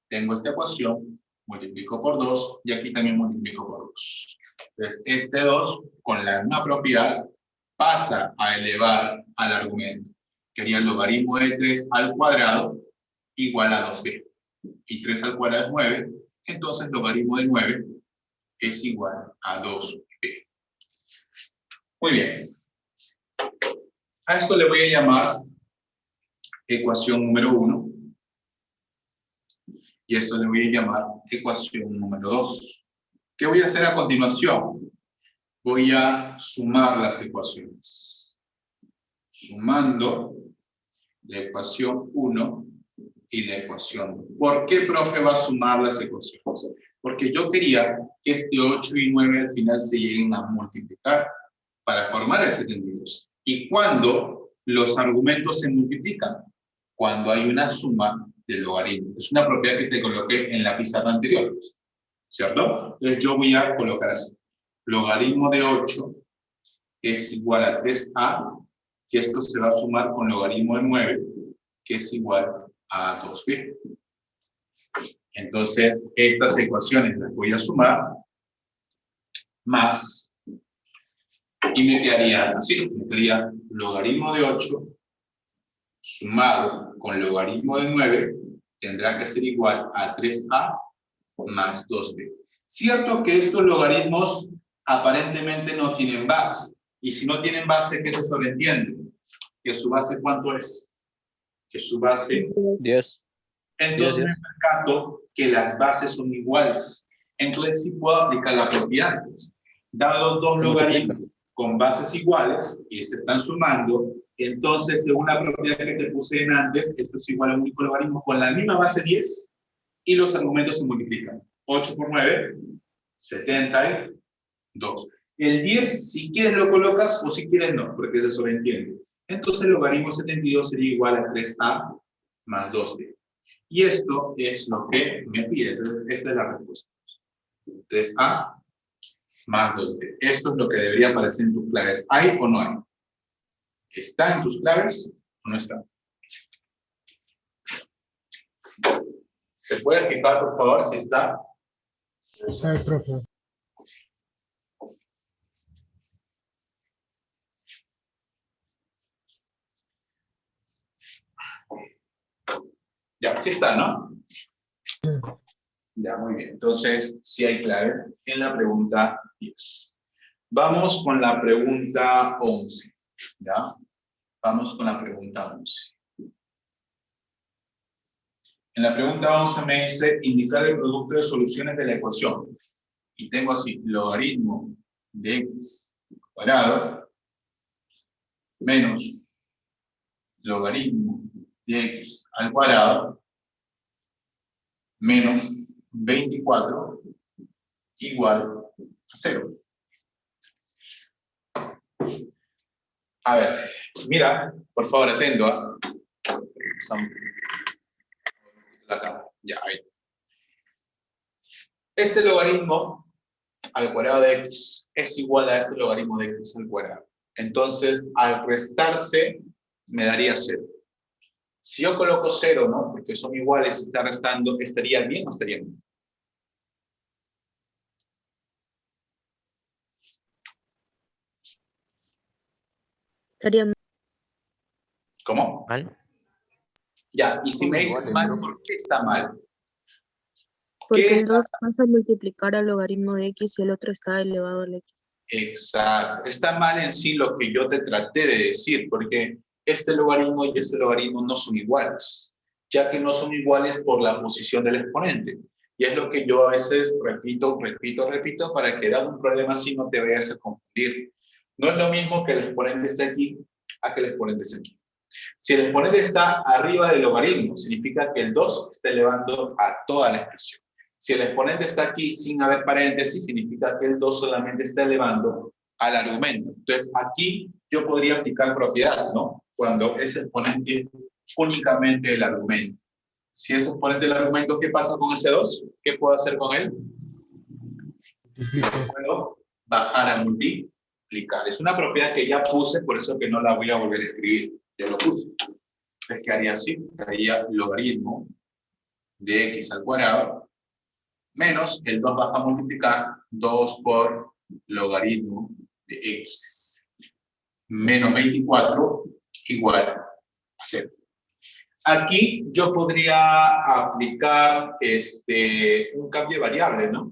Tengo esta ecuación, multiplico por 2 y aquí también multiplico por 2. Entonces, este 2, con la misma propiedad, pasa a elevar al argumento. Quería el logaritmo de 3 al cuadrado igual a 2b. Y 3 al cuadrado es 9, entonces el logaritmo de 9 es igual a 2b. Muy bien. A esto le voy a llamar ecuación número 1. Y esto le voy a llamar ecuación número 2. ¿Qué voy a hacer a continuación? Voy a sumar las ecuaciones. Sumando la ecuación 1 y la ecuación 2. ¿Por qué, profe, va a sumar las ecuaciones? Porque yo quería que este 8 y 9 al final se lleguen a multiplicar para formar el 72. ¿Y cuándo los argumentos se multiplican? Cuando hay una suma de logaritmos. Es una propiedad que te coloqué en la pizarra anterior, ¿cierto? Entonces yo voy a colocar así. Logaritmo de 8 es igual a 3a, que esto se va a sumar con logaritmo de 9, que es igual a 2b. Entonces, estas ecuaciones las voy a sumar, más, y me quedaría así, me quedaría logaritmo de 8 sumado con logaritmo de 9, tendrá que ser igual a 3a más 2b. Cierto que estos logaritmos aparentemente no tienen base, y si no tienen base, ¿qué se sobreentiende? ¿Que su base cuánto es? Que su base
10.
Entonces me percato que las bases son iguales. Entonces sí puedo aplicar la propiedad. Dado dos logaritmos con bases iguales y se están sumando, entonces según la propiedad que te puse en antes, esto es igual a un único logaritmo con la misma base 10 y los argumentos se multiplican. 8 por 9, 72. El 10, si quieres lo colocas o si quieres no, porque se sobreentiende. Entonces el logaritmo 72 sería igual a 3a más 2b. Y esto es lo que me pide. Entonces, esta es la respuesta. 3a más 2b. Esto es lo que debería aparecer en tus claves. ¿Hay o no hay? ¿Está en tus claves o no está? ¿Se puede fijar, por favor, si está?
Sí, profe.
Ya, sí está, ¿no? Ya, muy bien. Entonces, sí hay clave en la pregunta 10. Vamos con la pregunta 11. ¿Ya? Vamos con la pregunta 11. En la pregunta 11 me dice indicar el producto de soluciones de la ecuación. Y tengo así, logaritmo de x cuadrado menos logaritmo de x al cuadrado menos 24 igual a 0. A ver, mira, por favor, atento a... Acá, ya, ahí. Este logaritmo al cuadrado de x es igual a este logaritmo de x al cuadrado. Entonces, al restarse, me daría 0. Si yo coloco 0, ¿no? Porque son iguales, se está restando, ¿estaría bien o estaría bien?
Estaría
¿Cómo?
¿Mal?
Ya, y si
Son
me dices
iguales,
mal,
¿no?
¿por qué está mal?
porque
¿Qué
el
está
2 pasa a multiplicar al logaritmo de x y el otro está elevado al x.
Exacto. Está mal en sí lo que yo te traté de decir, porque este logaritmo y este logaritmo no son iguales, ya que no son iguales por la posición del exponente. Y es lo que yo a veces repito, para que dado un problema así no te vayas a confundir. No es lo mismo que el exponente esté aquí a que el exponente esté aquí. Si el exponente está arriba del logaritmo, significa que el 2 está elevando a toda la expresión. Si el exponente está aquí sin haber paréntesis, significa que el 2 solamente está elevando al argumento. Entonces, aquí yo podría aplicar propiedad, ¿no? Cuando es exponente únicamente el argumento. Si es exponente del argumento, ¿qué pasa con ese 2? ¿Qué puedo hacer con él? Puedo bajar a multiplicar. Es una propiedad que ya puse, por eso que no la voy a volver a escribir. Ya lo puse. Entonces, ¿qué haría así? Haría logaritmo de x al cuadrado menos el 2 baja a multiplicar 2 por logaritmo de x menos 24 igual a 0. Aquí yo podría aplicar un cambio de variable, ¿no?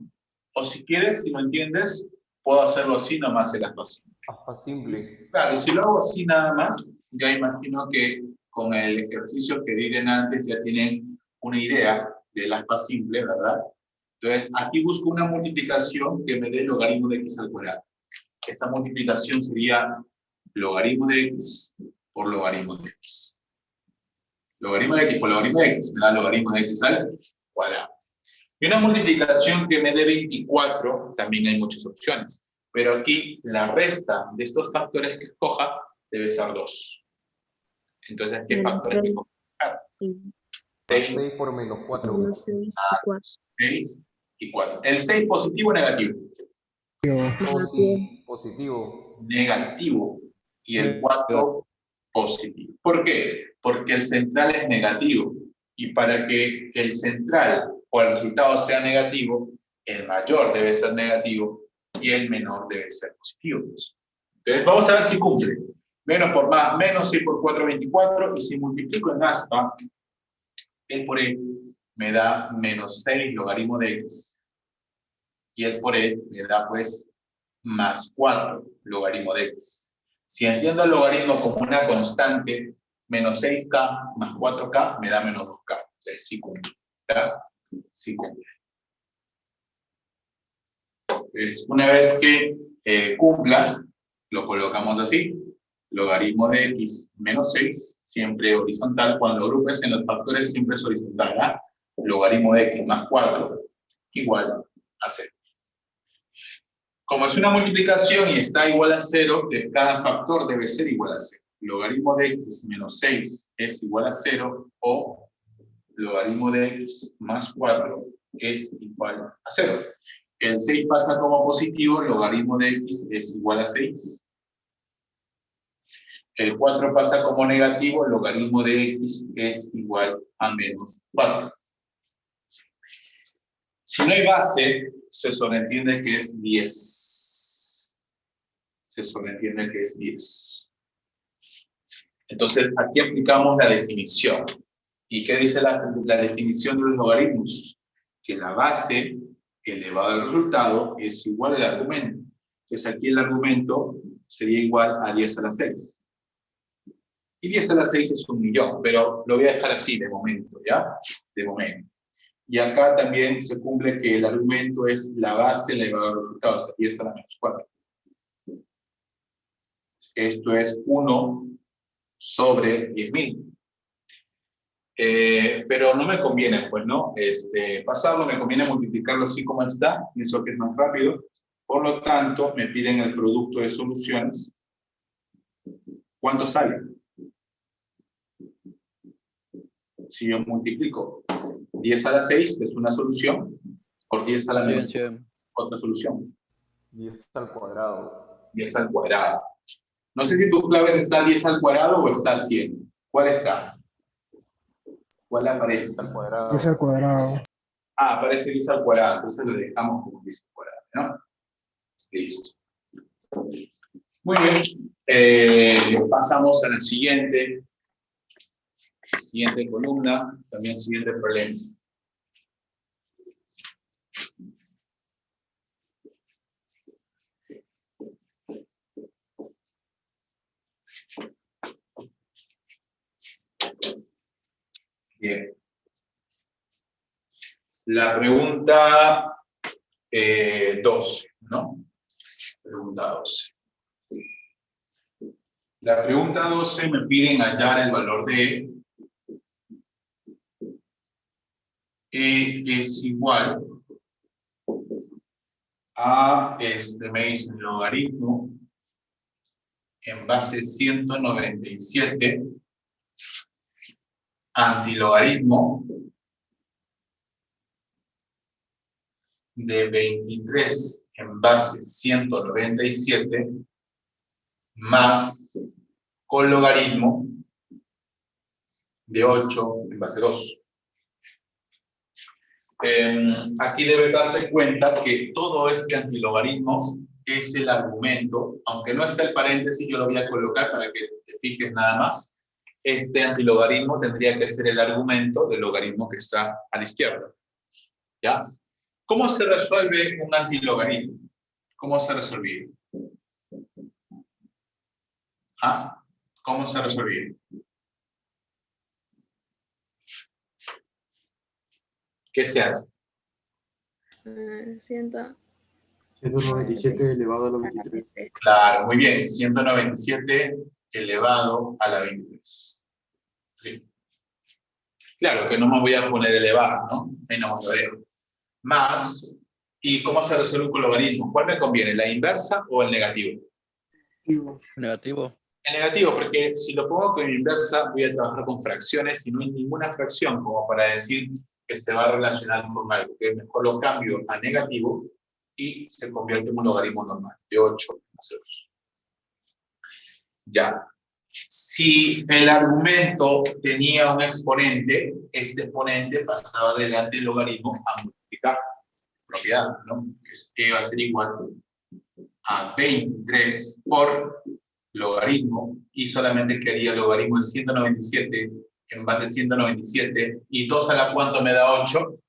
O si quieres, si no entiendes, puedo hacerlo así nomás en las cosas.
Aspa simple.
Claro, si lo hago así nada más, ya imagino que con el ejercicio que dicen antes ya tienen una idea del aspa simple, ¿verdad? Entonces, aquí busco una multiplicación que me dé logaritmo de x al cuadrado. Esta multiplicación sería logaritmo de x por logaritmo de x. Logaritmo de x por logaritmo de x me da logaritmo de x al cuadrado. Y una multiplicación que me dé 24, también hay muchas opciones. Pero aquí la resta de estos factores que escoja debe ser 2. Entonces, ¿qué
Menos
factores que
6.
escoger?
Sí.
6 por menos 4.
Menos 6 y 4.
6 y 4. ¿El 6 positivo o negativo?
Positivo.
Negativo. Y el 4 positivo. ¿Por qué? Porque el central es negativo. Y para que el central o el resultado sea negativo, el mayor debe ser negativo y el menor debe ser positivo. Entonces vamos a ver si cumple. Menos por más, menos 6 por 4, 24. Y si multiplico en aspa, el por e me da menos 6 logaritmo de x. Y el por e me da pues más 4 logaritmo de x. Si entiendo el logaritmo como una constante, menos 6k más 4k me da menos 2k. Entonces sí cumple. ¿Ya? Sí cumple. Entonces, una vez que cumpla, lo colocamos así. Logaritmo de x menos 6, siempre horizontal. Cuando agrupes en los factores, siempre es horizontal. ¿Ah? Logaritmo de x más 4 igual a 0. Como es una multiplicación y está igual a 0, cada factor debe ser igual a 0. Logaritmo de x menos 6 es igual a 0 o logaritmo de x más 4 es igual a 0. El 6 pasa como positivo, logaritmo de x es igual a 6. El 4 pasa como negativo, logaritmo de x es igual a menos 4. Si no hay base, se sobreentiende que es 10. Se sobreentiende que es 10. Entonces, aquí aplicamos la definición. ¿Y qué dice la definición de los logaritmos? Que la base elevado al resultado es igual al argumento. Entonces, aquí el argumento sería igual a 10 a la 6. Y 10 a la 6 es 1.000.000, pero lo voy a dejar así de momento, ¿ya? De momento. Y acá también se cumple que el argumento es la base elevado al resultado, o sea, 10 a la menos 4. Esto es 1 sobre 10.000. Pero no me conviene, pues, ¿no? Pasarlo, me conviene multiplicarlo así como está, pienso que es más rápido. Por lo tanto, me piden el producto de soluciones. ¿Cuánto sale? Si yo multiplico 10 a la 6, que es una solución, por 10 a la menos 4, otra solución.
10 al cuadrado.
10 al cuadrado. No sé si tu clave está 10 al cuadrado o está 100. ¿Cuál está? ¿Cuál aparece?
10 al cuadrado.
10 al cuadrado.
Ah, aparece 10 al cuadrado, entonces lo dejamos como 10 al cuadrado, ¿no? Listo. Muy bien. Pasamos a la siguiente columna, también siguiente problema. Bien. La pregunta 12, ¿no? Pregunta 12. La pregunta 12 me piden hallar el valor de E es igual a, me dicen logaritmo en base 197 antilogaritmo de 23 en base 197 más cologaritmo de 8 en base 2. Aquí debes darte cuenta que todo este antilogaritmo es el argumento, aunque no está el paréntesis, yo lo voy a colocar para que te fijes nada más. Este antilogaritmo tendría que ser el argumento del logaritmo que está a la izquierda. ¿Ya? ¿Cómo se resuelve un antilogaritmo? ¿Cómo se resolvía? ¿Ah? ¿Cómo se resolvía? ¿Qué se hace?
197 elevado a la 23.
Claro, muy bien. 197 elevado a la 23. Sí. Claro que no me voy a poner elevado, ¿no? Ahí no lo veo. más, ¿y cómo se resuelve un logaritmo? ¿Cuál me conviene, la inversa o el negativo?
Negativo.
El negativo, porque si lo pongo con inversa, voy a trabajar con fracciones y no hay ninguna fracción como para decir que se va a relacionar con algo. Que mejor lo cambio a negativo y se convierte en un logaritmo normal, de 8 más 2. Ya. Si el argumento tenía un exponente, este exponente pasaba delante del logaritmo a multiplicar. Propiedad, ¿no? Que va a ser igual a 23 por logaritmo, y solamente quería logaritmo de 197 en base a 197, y 2 a la cuánto me da 8,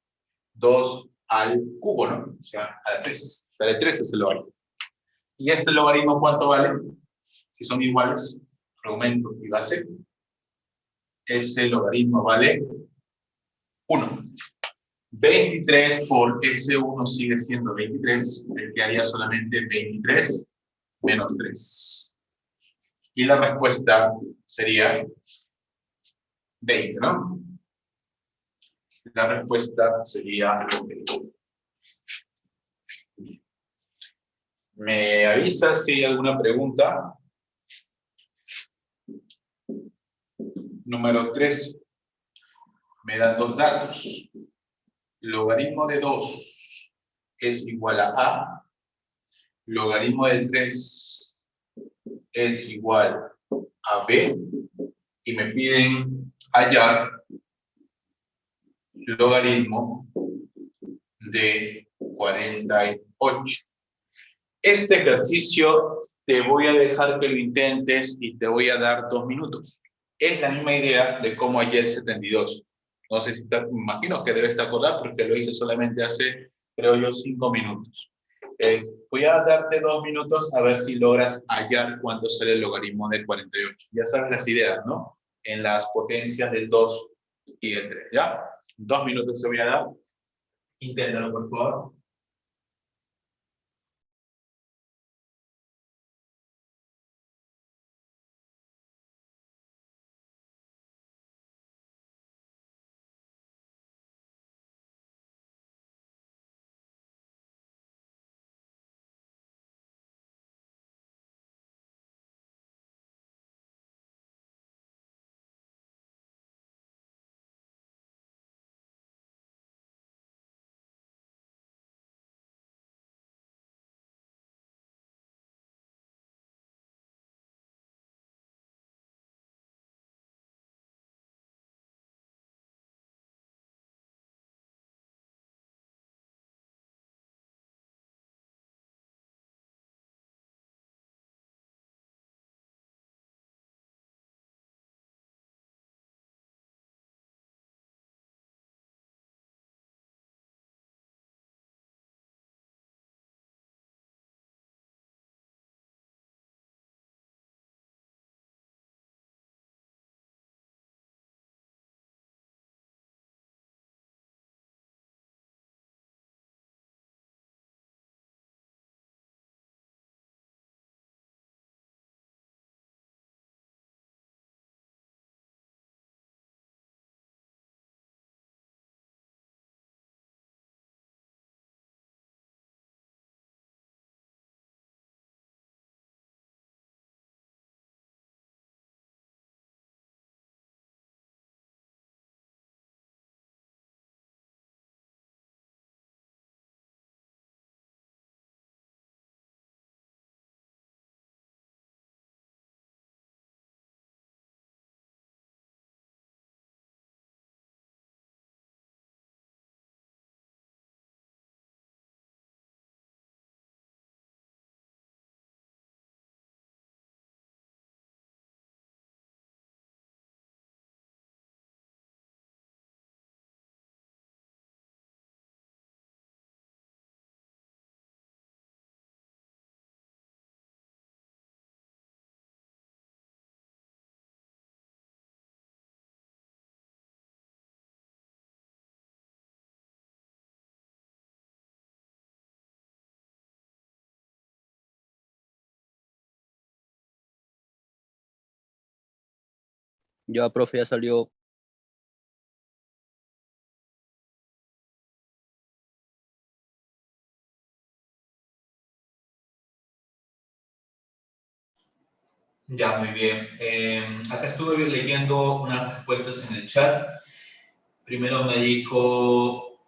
2 al cubo, ¿no? O sea, a la 3, sale 3 es el logaritmo. ¿Y este logaritmo cuánto vale? Que son iguales, argumento y base. Ese logaritmo vale 1. 23 por S1 sigue siendo 23, me quedaría solamente 23 menos 3. Y la respuesta sería 20, ¿no? La respuesta sería 20. ¿Me avisa si hay alguna pregunta? Número 3. Me dan dos datos. Logaritmo de 2 es igual a. Logaritmo de 3 es igual a B. Y me piden hallar logaritmo de 48. Este ejercicio te voy a dejar que lo intentes y te voy a dar 2 minutos. Es la misma idea de cómo hallé el 72. No sé si me imagino que debes acordar porque lo hice solamente hace, creo yo, 5 minutos. Voy a darte 2 minutos a ver si logras hallar cuánto sale el logaritmo de 48. Ya sabes las ideas, ¿no? En las potencias del 2 y del 3, ¿ya? 2 minutos te voy a dar. Inténtalo, por favor.
Ya, profe, ya salió.
Ya, muy bien. Acá estuve leyendo unas respuestas en el chat. Primero me dijo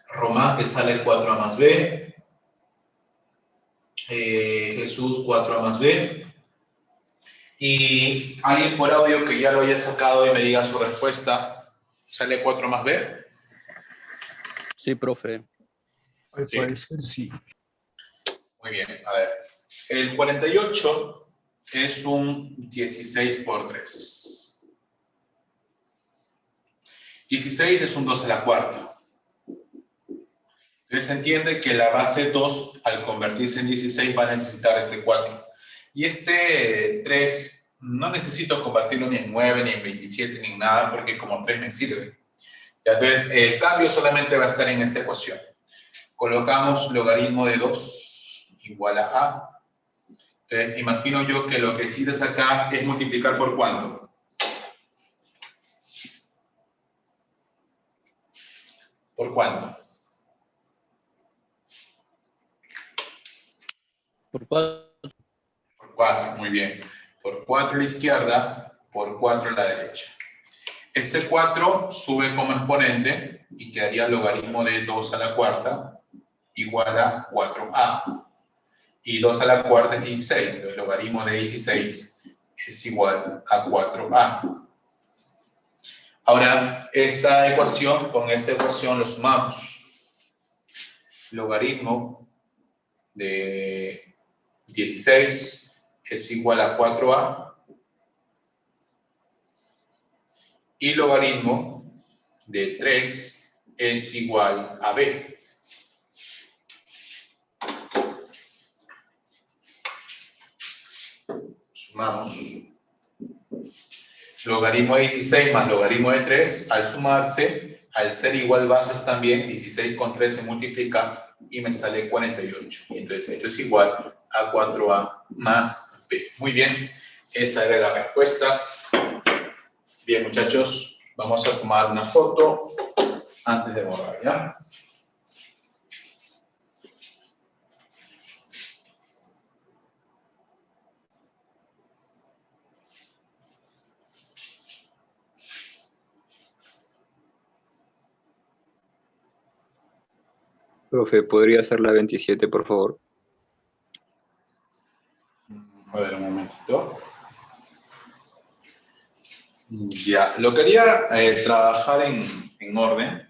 Román que sale 4a más b. Jesús 4a más b. Y alguien por audio que ya lo haya sacado y me diga su respuesta, ¿sale 4 más b?
Sí, profe.
Al
Sí.
parecer sí.
Muy bien, a ver. El 48 es un 16 por 3. 16 es un 2 a la cuarta. Entonces se entiende que la base 2, al convertirse en 16, va a necesitar este 4. Y este 3, no necesito convertirlo ni en 9, ni en 27, ni en nada, porque como 3 me sirve. Ya, entonces, el cambio solamente va a estar en esta ecuación. Colocamos logaritmo de 2 igual a a. Entonces, imagino yo que lo que necesitas acá es multiplicar por ¿cuánto? ¿Por cuánto?
¿Por cuál?
Por 4, muy bien. Por 4 a la izquierda, por 4 a la derecha. Este 4 sube como exponente y quedaría logaritmo de 2 a la cuarta igual a 4a. Y 2 a la cuarta es 16, entonces el logaritmo de 16 es igual a 4a. Ahora, esta ecuación con esta ecuación lo sumamos. Logaritmo de 16 es igual a 4a. Y logaritmo de 3 es igual a b. Sumamos. Logaritmo de 16 más logaritmo de 3, al sumarse, al ser igual bases también, 16 con 3 se multiplica y me sale 48. Y entonces esto es igual a 4a más b. Muy bien, esa era la respuesta. Bien, muchachos, vamos a tomar una foto antes de borrar, ¿ya?
Profe, ¿podría ser la 27, por favor?
A ver, un momentito. Ya, lo quería trabajar en orden.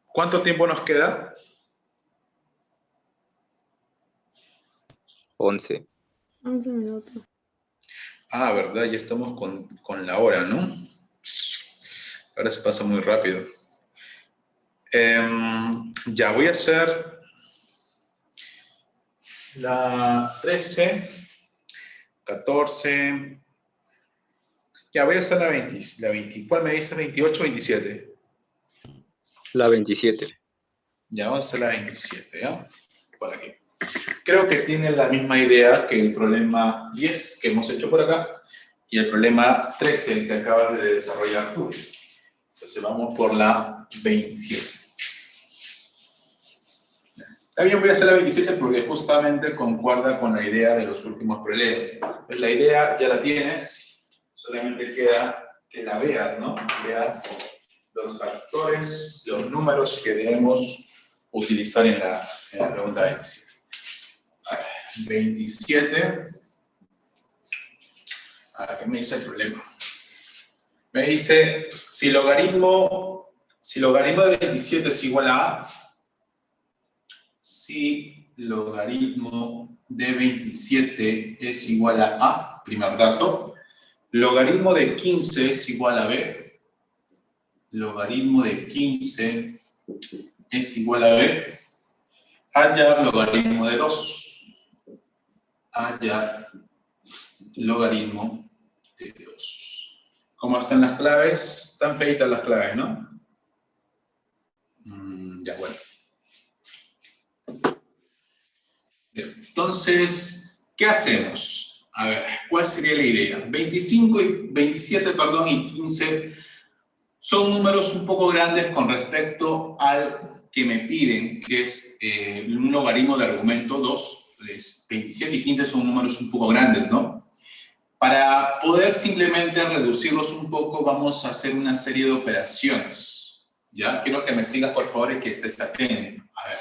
¿Cuánto tiempo nos queda?
11.
11 minutos.
Ah, verdad, ya estamos con la hora, ¿no? Ahora se pasa muy rápido. Ya voy a hacer la 13, 14. Ya voy a hacer la 20. ¿Cuál me dice? 28 o 27.
La 27.
Ya vamos a hacer la 27, ¿ya? Por aquí. Creo que tiene la misma idea que el problema 10 que hemos hecho por acá y el problema 13 que acabas de desarrollar tú. Entonces vamos por la 27. También voy a hacer la 27 porque justamente concuerda con la idea de los últimos problemas. Pues la idea ya la tienes, solamente queda que la veas, ¿no? Veas los factores, los números que debemos utilizar en la pregunta 27. A ver, 27. A ver, ¿qué me dice el problema? Me dice, si logaritmo de 27 es igual a a, si logaritmo de 27 es igual a a, primer dato, logaritmo de 15 es igual a b, logaritmo de 15 es igual a b, hallar logaritmo de 2, hallar logaritmo de 2. ¿Cómo están las claves? Están feitas las claves, ¿no? Ya, bueno. Bien, entonces, ¿qué hacemos? A ver, ¿cuál sería la idea? 27 y 15 son números un poco grandes con respecto al que me piden, que es un logaritmo de argumento 2. 27 y 15 son números un poco grandes, ¿no? Para poder simplemente reducirlos un poco, vamos a hacer una serie de operaciones. ¿Ya? Quiero que me sigas, por favor, y que estés atento. A ver.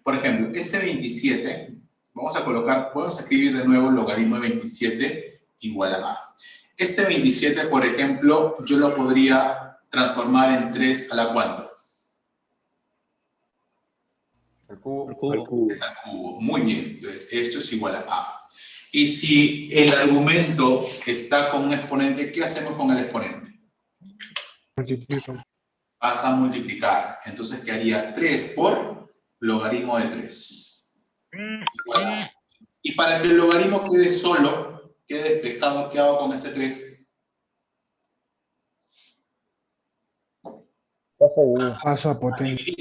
Por ejemplo, ese 27, vamos a escribir de nuevo el logaritmo de 27 igual a A. Este 27, por ejemplo, yo lo podría transformar en 3 a la ¿cuánto?
Al cubo.
Al cubo.
Es al cubo. Muy bien. Entonces, esto es igual a A. Y si el argumento está con un exponente, ¿qué hacemos con el exponente?
Multiplico.
Pasa a multiplicar. Entonces quedaría 3 por logaritmo de 3. Igual a A. Y para que el logaritmo quede solo, quede despejado, ¿qué hago con ese 3?
Paso a potencia.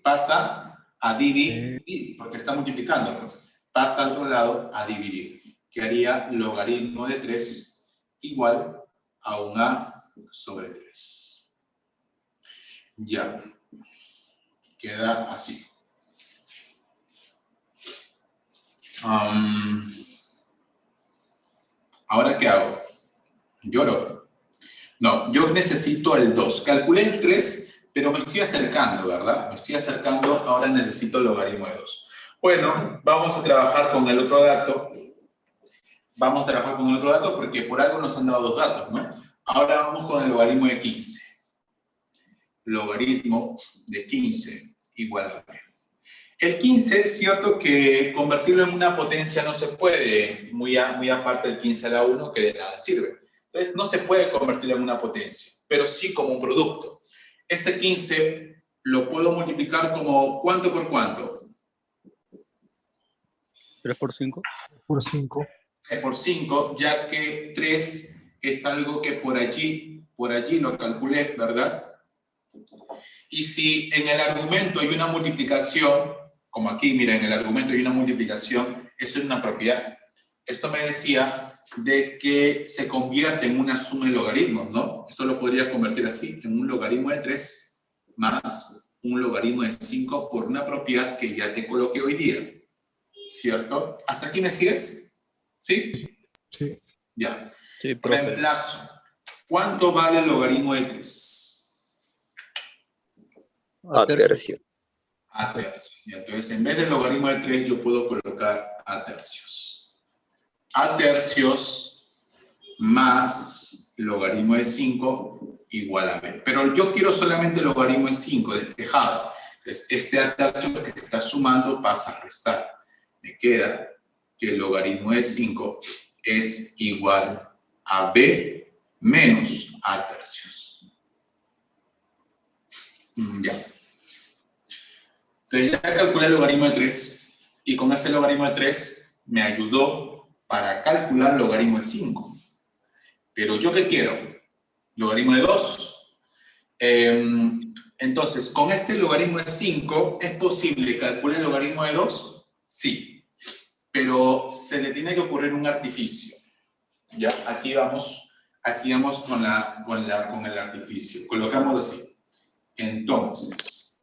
Pasa a dividir, porque está multiplicando, pues. Pasa al otro lado a dividir. Que haría logaritmo de 3 igual a un A sobre 3. Ya. Queda así. ¿Ahora qué hago? ¿Lloro? No, yo necesito el 2. Calculé el 3, pero me estoy acercando, ¿verdad? Me estoy acercando, ahora necesito el logaritmo de 2. Bueno, vamos a trabajar con el otro dato. Vamos a trabajar con el otro dato porque por algo nos han dado 2 datos, ¿no? Ahora vamos con el logaritmo de 15. Logaritmo de 15 igual a B. El 15 es cierto que convertirlo en una potencia no se puede, muy aparte del 15 a la 1, que de nada sirve. Entonces no se puede convertirlo en una potencia, pero sí como un producto. Ese 15 lo puedo multiplicar como ¿cuánto por cuánto?
3 por 5.
Por 5.
3 por 5, ya que 3 es algo que por allí lo calculé, ¿verdad? Y si en el argumento hay una multiplicación, como aquí, mira, en el argumento hay una multiplicación, eso es una propiedad. Esto me decía de que se convierte en una suma de logaritmos, ¿no? Esto lo podría convertir así, en un logaritmo de 3 más un logaritmo de 5 por una propiedad que ya te coloqué hoy día, ¿cierto? ¿Hasta aquí me sigues? ¿Sí?
Sí.
Ya.
Sí, profe.
Reemplazo. ¿Cuánto vale el logaritmo de 3?
A tercio.
A tercios. Y entonces, en vez del logaritmo de 3, yo puedo colocar a tercios. A tercios más logaritmo de 5 igual a b. Pero yo quiero solamente el logaritmo de 5, despejado. Entonces, este a tercios que está sumando pasa a restar. Me queda que el logaritmo de 5 es igual a b menos a tercios. Ya. Entonces ya calculé el logaritmo de 3 y con ese logaritmo de 3 me ayudó para calcular el logaritmo de 5. Pero ¿yo qué quiero? Logaritmo de 2. Entonces, con este logaritmo de 5, ¿es posible calcular el logaritmo de 2? Sí. Pero se le tiene que ocurrir un artificio. ¿Ya? Aquí vamos con el artificio. Colocamos así. Entonces,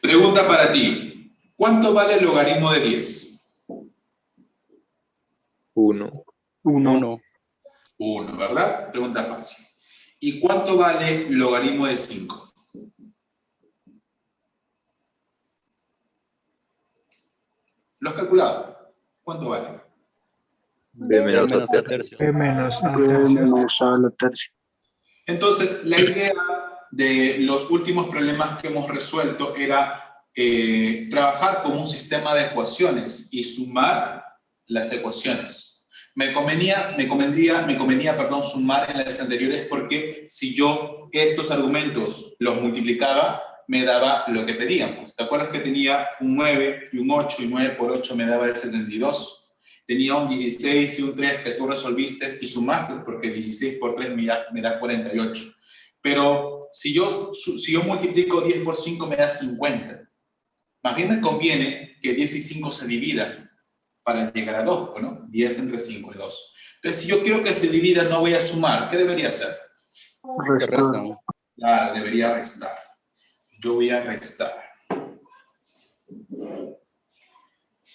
pregunta para ti. ¿Cuánto vale el logaritmo de 10?
1.
1, ¿verdad? Pregunta fácil. ¿Y cuánto vale el logaritmo de 5? ¿Lo has calculado? ¿Cuánto vale?
B menos a tercio.
B menos a tercio.
Entonces, la idea de los últimos problemas que hemos resuelto era trabajar con un sistema de ecuaciones y sumar las ecuaciones. Me convenía sumar en las anteriores porque si yo estos argumentos los multiplicaba, me daba lo que pedíamos. ¿Te acuerdas que tenía un 9 y un 8 y 9 por 8 me daba el 72? Tenía un 16 y un 3 que tú resolviste y sumaste porque 16 por 3 me da 48. Pero si yo multiplico 10 por 5 me da 50. Más bien me conviene que 10 y 5 se dividan para llegar a 2, ¿no? 10 entre 5 es 2. Entonces, si yo quiero que se divida, no voy a sumar. ¿Qué debería hacer?
Restar.
Claro, debería restar. Yo voy a restar.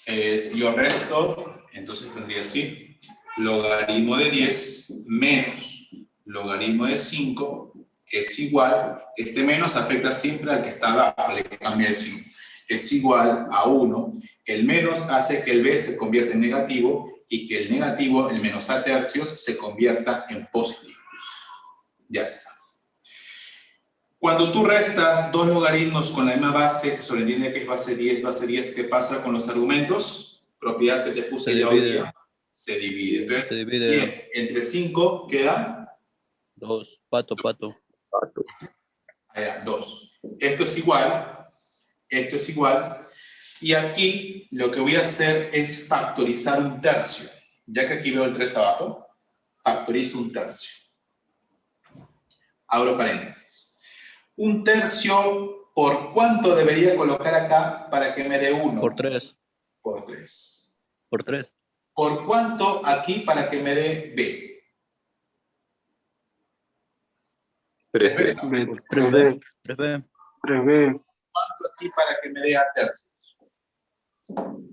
Si yo resto, entonces tendría así, logaritmo de 10 menos logaritmo de 5 es igual, este menos afecta siempre al que está abajo, le cambia el signo, es igual a 1, el menos hace que el b se convierta en negativo y que el negativo, el menos a tercios, se convierta en positivo. Ya está. Cuando tú restas dos logaritmos con la misma base, se sobreentiende que es base 10, ¿qué pasa con los argumentos? Propiedad que te puse ya hoy día, se divide. Entonces,
Se divide.
10 entre 5 queda
2. Pato.
allá, 2. Esto es igual, y aquí lo que voy a hacer es factorizar un tercio. Ya que aquí veo el 3 abajo, factorizo un tercio. Abro paréntesis. Un tercio, ¿por cuánto debería colocar acá para que me dé 1?
Por 3.
Por 3.
Por 3.
¿Por cuánto aquí para que me dé b?
3B.
3B.
3B.
3B.
¿Cuánto aquí para que me dé a tercios?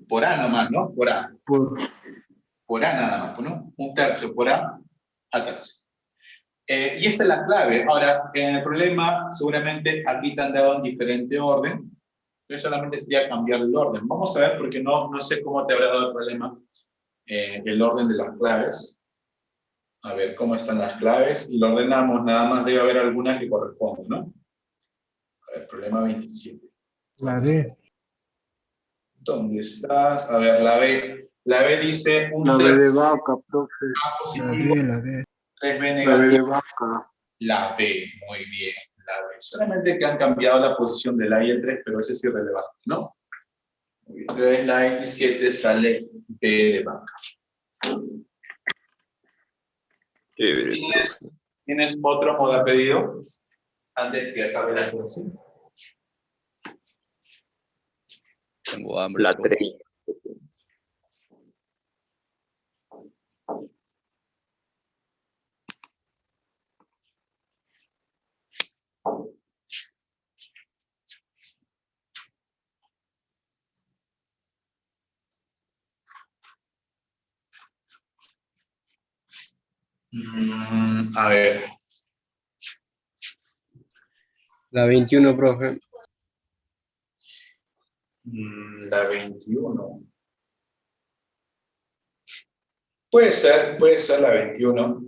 Por a nomás, ¿no? Por a. Por a nada más, ¿no? Un tercio por a tercio. Y esta es la clave. Ahora, en el problema, seguramente aquí te han dado en diferente orden. Entonces solamente sería cambiar el orden. Vamos a ver, porque no sé cómo te habrá dado el problema, el orden de las claves. A ver cómo están las claves. Y lo ordenamos, nada más debe haber alguna que corresponda, ¿no? A ver, problema 27.
La D.
¿Dónde estás? A ver, la B. La B dice un
La B
tercio
de vaca, profe.
A
La
positivo,
D, la D.
3B
La B
negativo.
de vaca.
La B, muy bien, la B. Solamente que han cambiado la posición del A y el 3, pero eso es irrelevante, ¿no? Muy bien. Entonces la 27 sale B de vaca. ¿Tienes otro modo pedido? Antes que acabe la clase.
Tengo hambre. La 3.
A ver.
La 21, profe.
La 21. Puede ser la 21.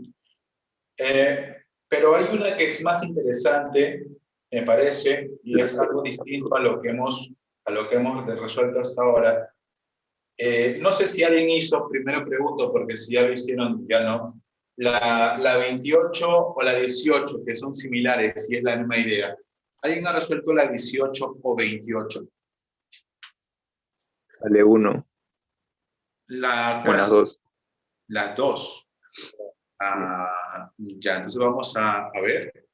Pero hay una que es más interesante, me parece, y es algo distinto a lo que hemos resuelto hasta ahora. No sé si alguien hizo, primero pregunto, porque si ya lo hicieron, ya no. La 28 o la 18, que son similares, y es la misma idea. ¿Alguien ha resuelto la 18 o 28?
Sale 1.
Las
2.
Las dos. Ya, entonces vamos a ver.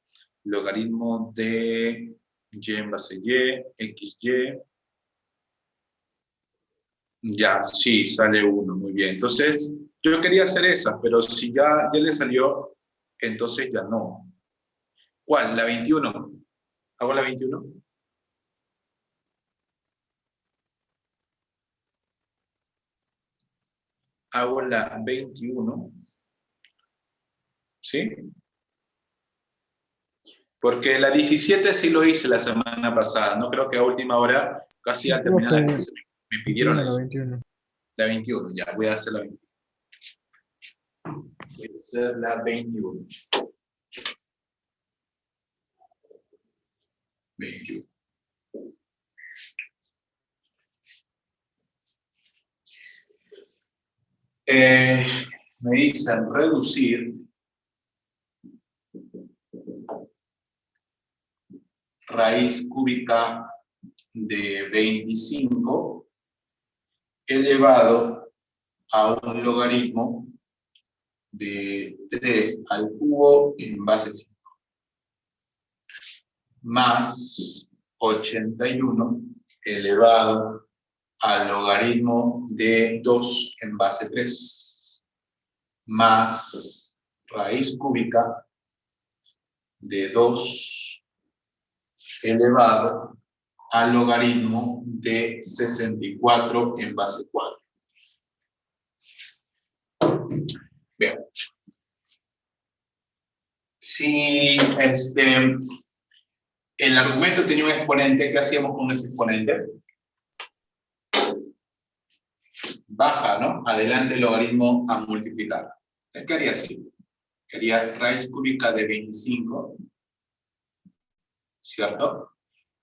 Logaritmo de y en base y, xy. Ya, sí, sale 1, muy bien. Entonces, yo quería hacer esa, pero si ya le salió, entonces ya no. ¿Cuál? ¿La 21? ¿Hago la 21? Hago la 21. ¿Sí? Porque la 17 sí lo hice la semana pasada. No creo que a última hora, casi al terminar la clase, me pidieron
la 21.
La 21, ya, voy a hacer la 21. Voy a hacer la 21. 21. Me dicen reducir raíz cúbica de 25 elevado a un logaritmo de 3 al cubo en base 5 más 81 elevado al logaritmo de 2 en base 3 más raíz cúbica de 2 elevado al logaritmo de 64 en base 4. Bien. Si el argumento tenía un exponente, ¿qué hacíamos con ese exponente? Baja, ¿no? Adelante el logaritmo a multiplicar. ¿Qué haría así? Quería raíz cúbica de 25, ¿cierto?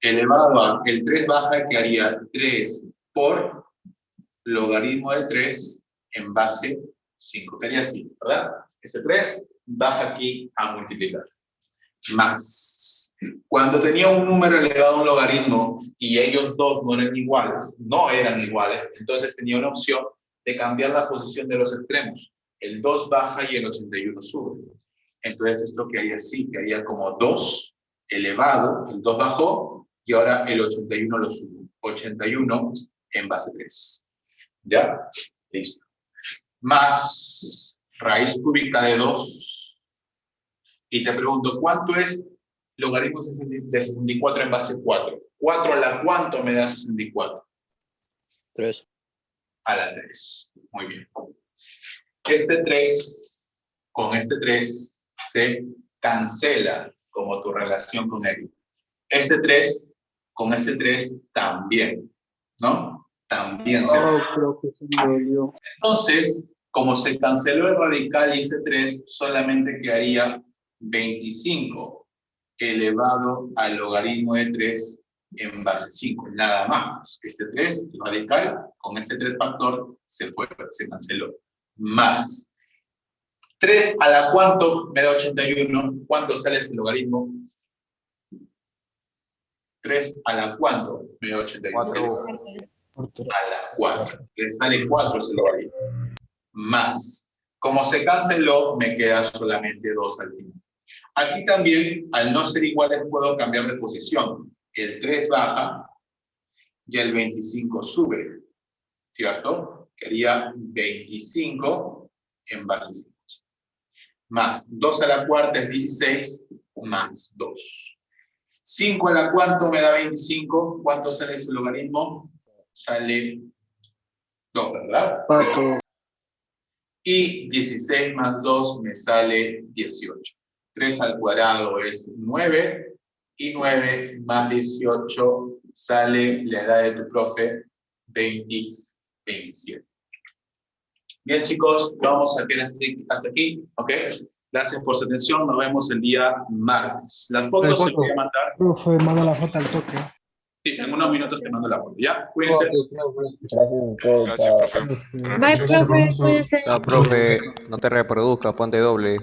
Elevado a el 3 baja, que haría 3 por logaritmo de 3 en base 5. Quería así, ¿verdad? Ese 3 baja aquí a multiplicar. Más. Cuando tenía un número elevado a un logaritmo y ellos dos no eran iguales, entonces tenía una opción de cambiar la posición de los extremos. El 2 baja y el 81 sube. Entonces esto que haría así, que haría como 2 elevado, el 2 bajó y ahora el 81 lo sube. 81 en base 3. ¿Ya? Listo. Más raíz cúbica de 2. Y te pregunto, ¿cuánto es logaritmo de 64 en base 4? 4 a la ¿cuánto me da 64?
3.
A la 3. Muy bien. Este 3 con este 3 se cancela como tu relación con él. Este 3 con este 3 también, ¿no? También se Entonces, como se canceló el radical y este 3, solamente quedaría 25 elevado al logaritmo de 3 en base 5. Nada más. Este 3 radical con este 3 factor se canceló. Más 3 a la ¿cuánto me da 81? ¿Cuánto sale ese logaritmo? 3 a la ¿cuánto me da 81?
4.
A la 4. Le sale 4 ese logaritmo. Más. Como se canceló, me queda solamente 2 al final. Aquí también, al no ser iguales, puedo cambiar de posición. El 3 baja y el 25 sube, ¿cierto? Quería 25 en base 5. Más 2 a la cuarta es 16, más 2. 5 a la ¿cuánto me da 25? ¿Cuánto sale ese logaritmo? Sale 2, ¿verdad?
4.
Y 16 más 2 me sale 18. 3 al cuadrado es 9. Y 9 más 18 sale la edad de tu profe, 27. Bien, chicos, vamos a quedar hasta aquí, ¿ok? Gracias por su atención, nos vemos el día martes. Las fotos se voy a mandar.
Profe, manda la foto al toque.
Sí, en unos minutos te mando la foto, ¿ya? Cuídense.
Gracias, profe.
Bye, profe, cuídese.
No, profe, no te reproduzcas, ponte doble.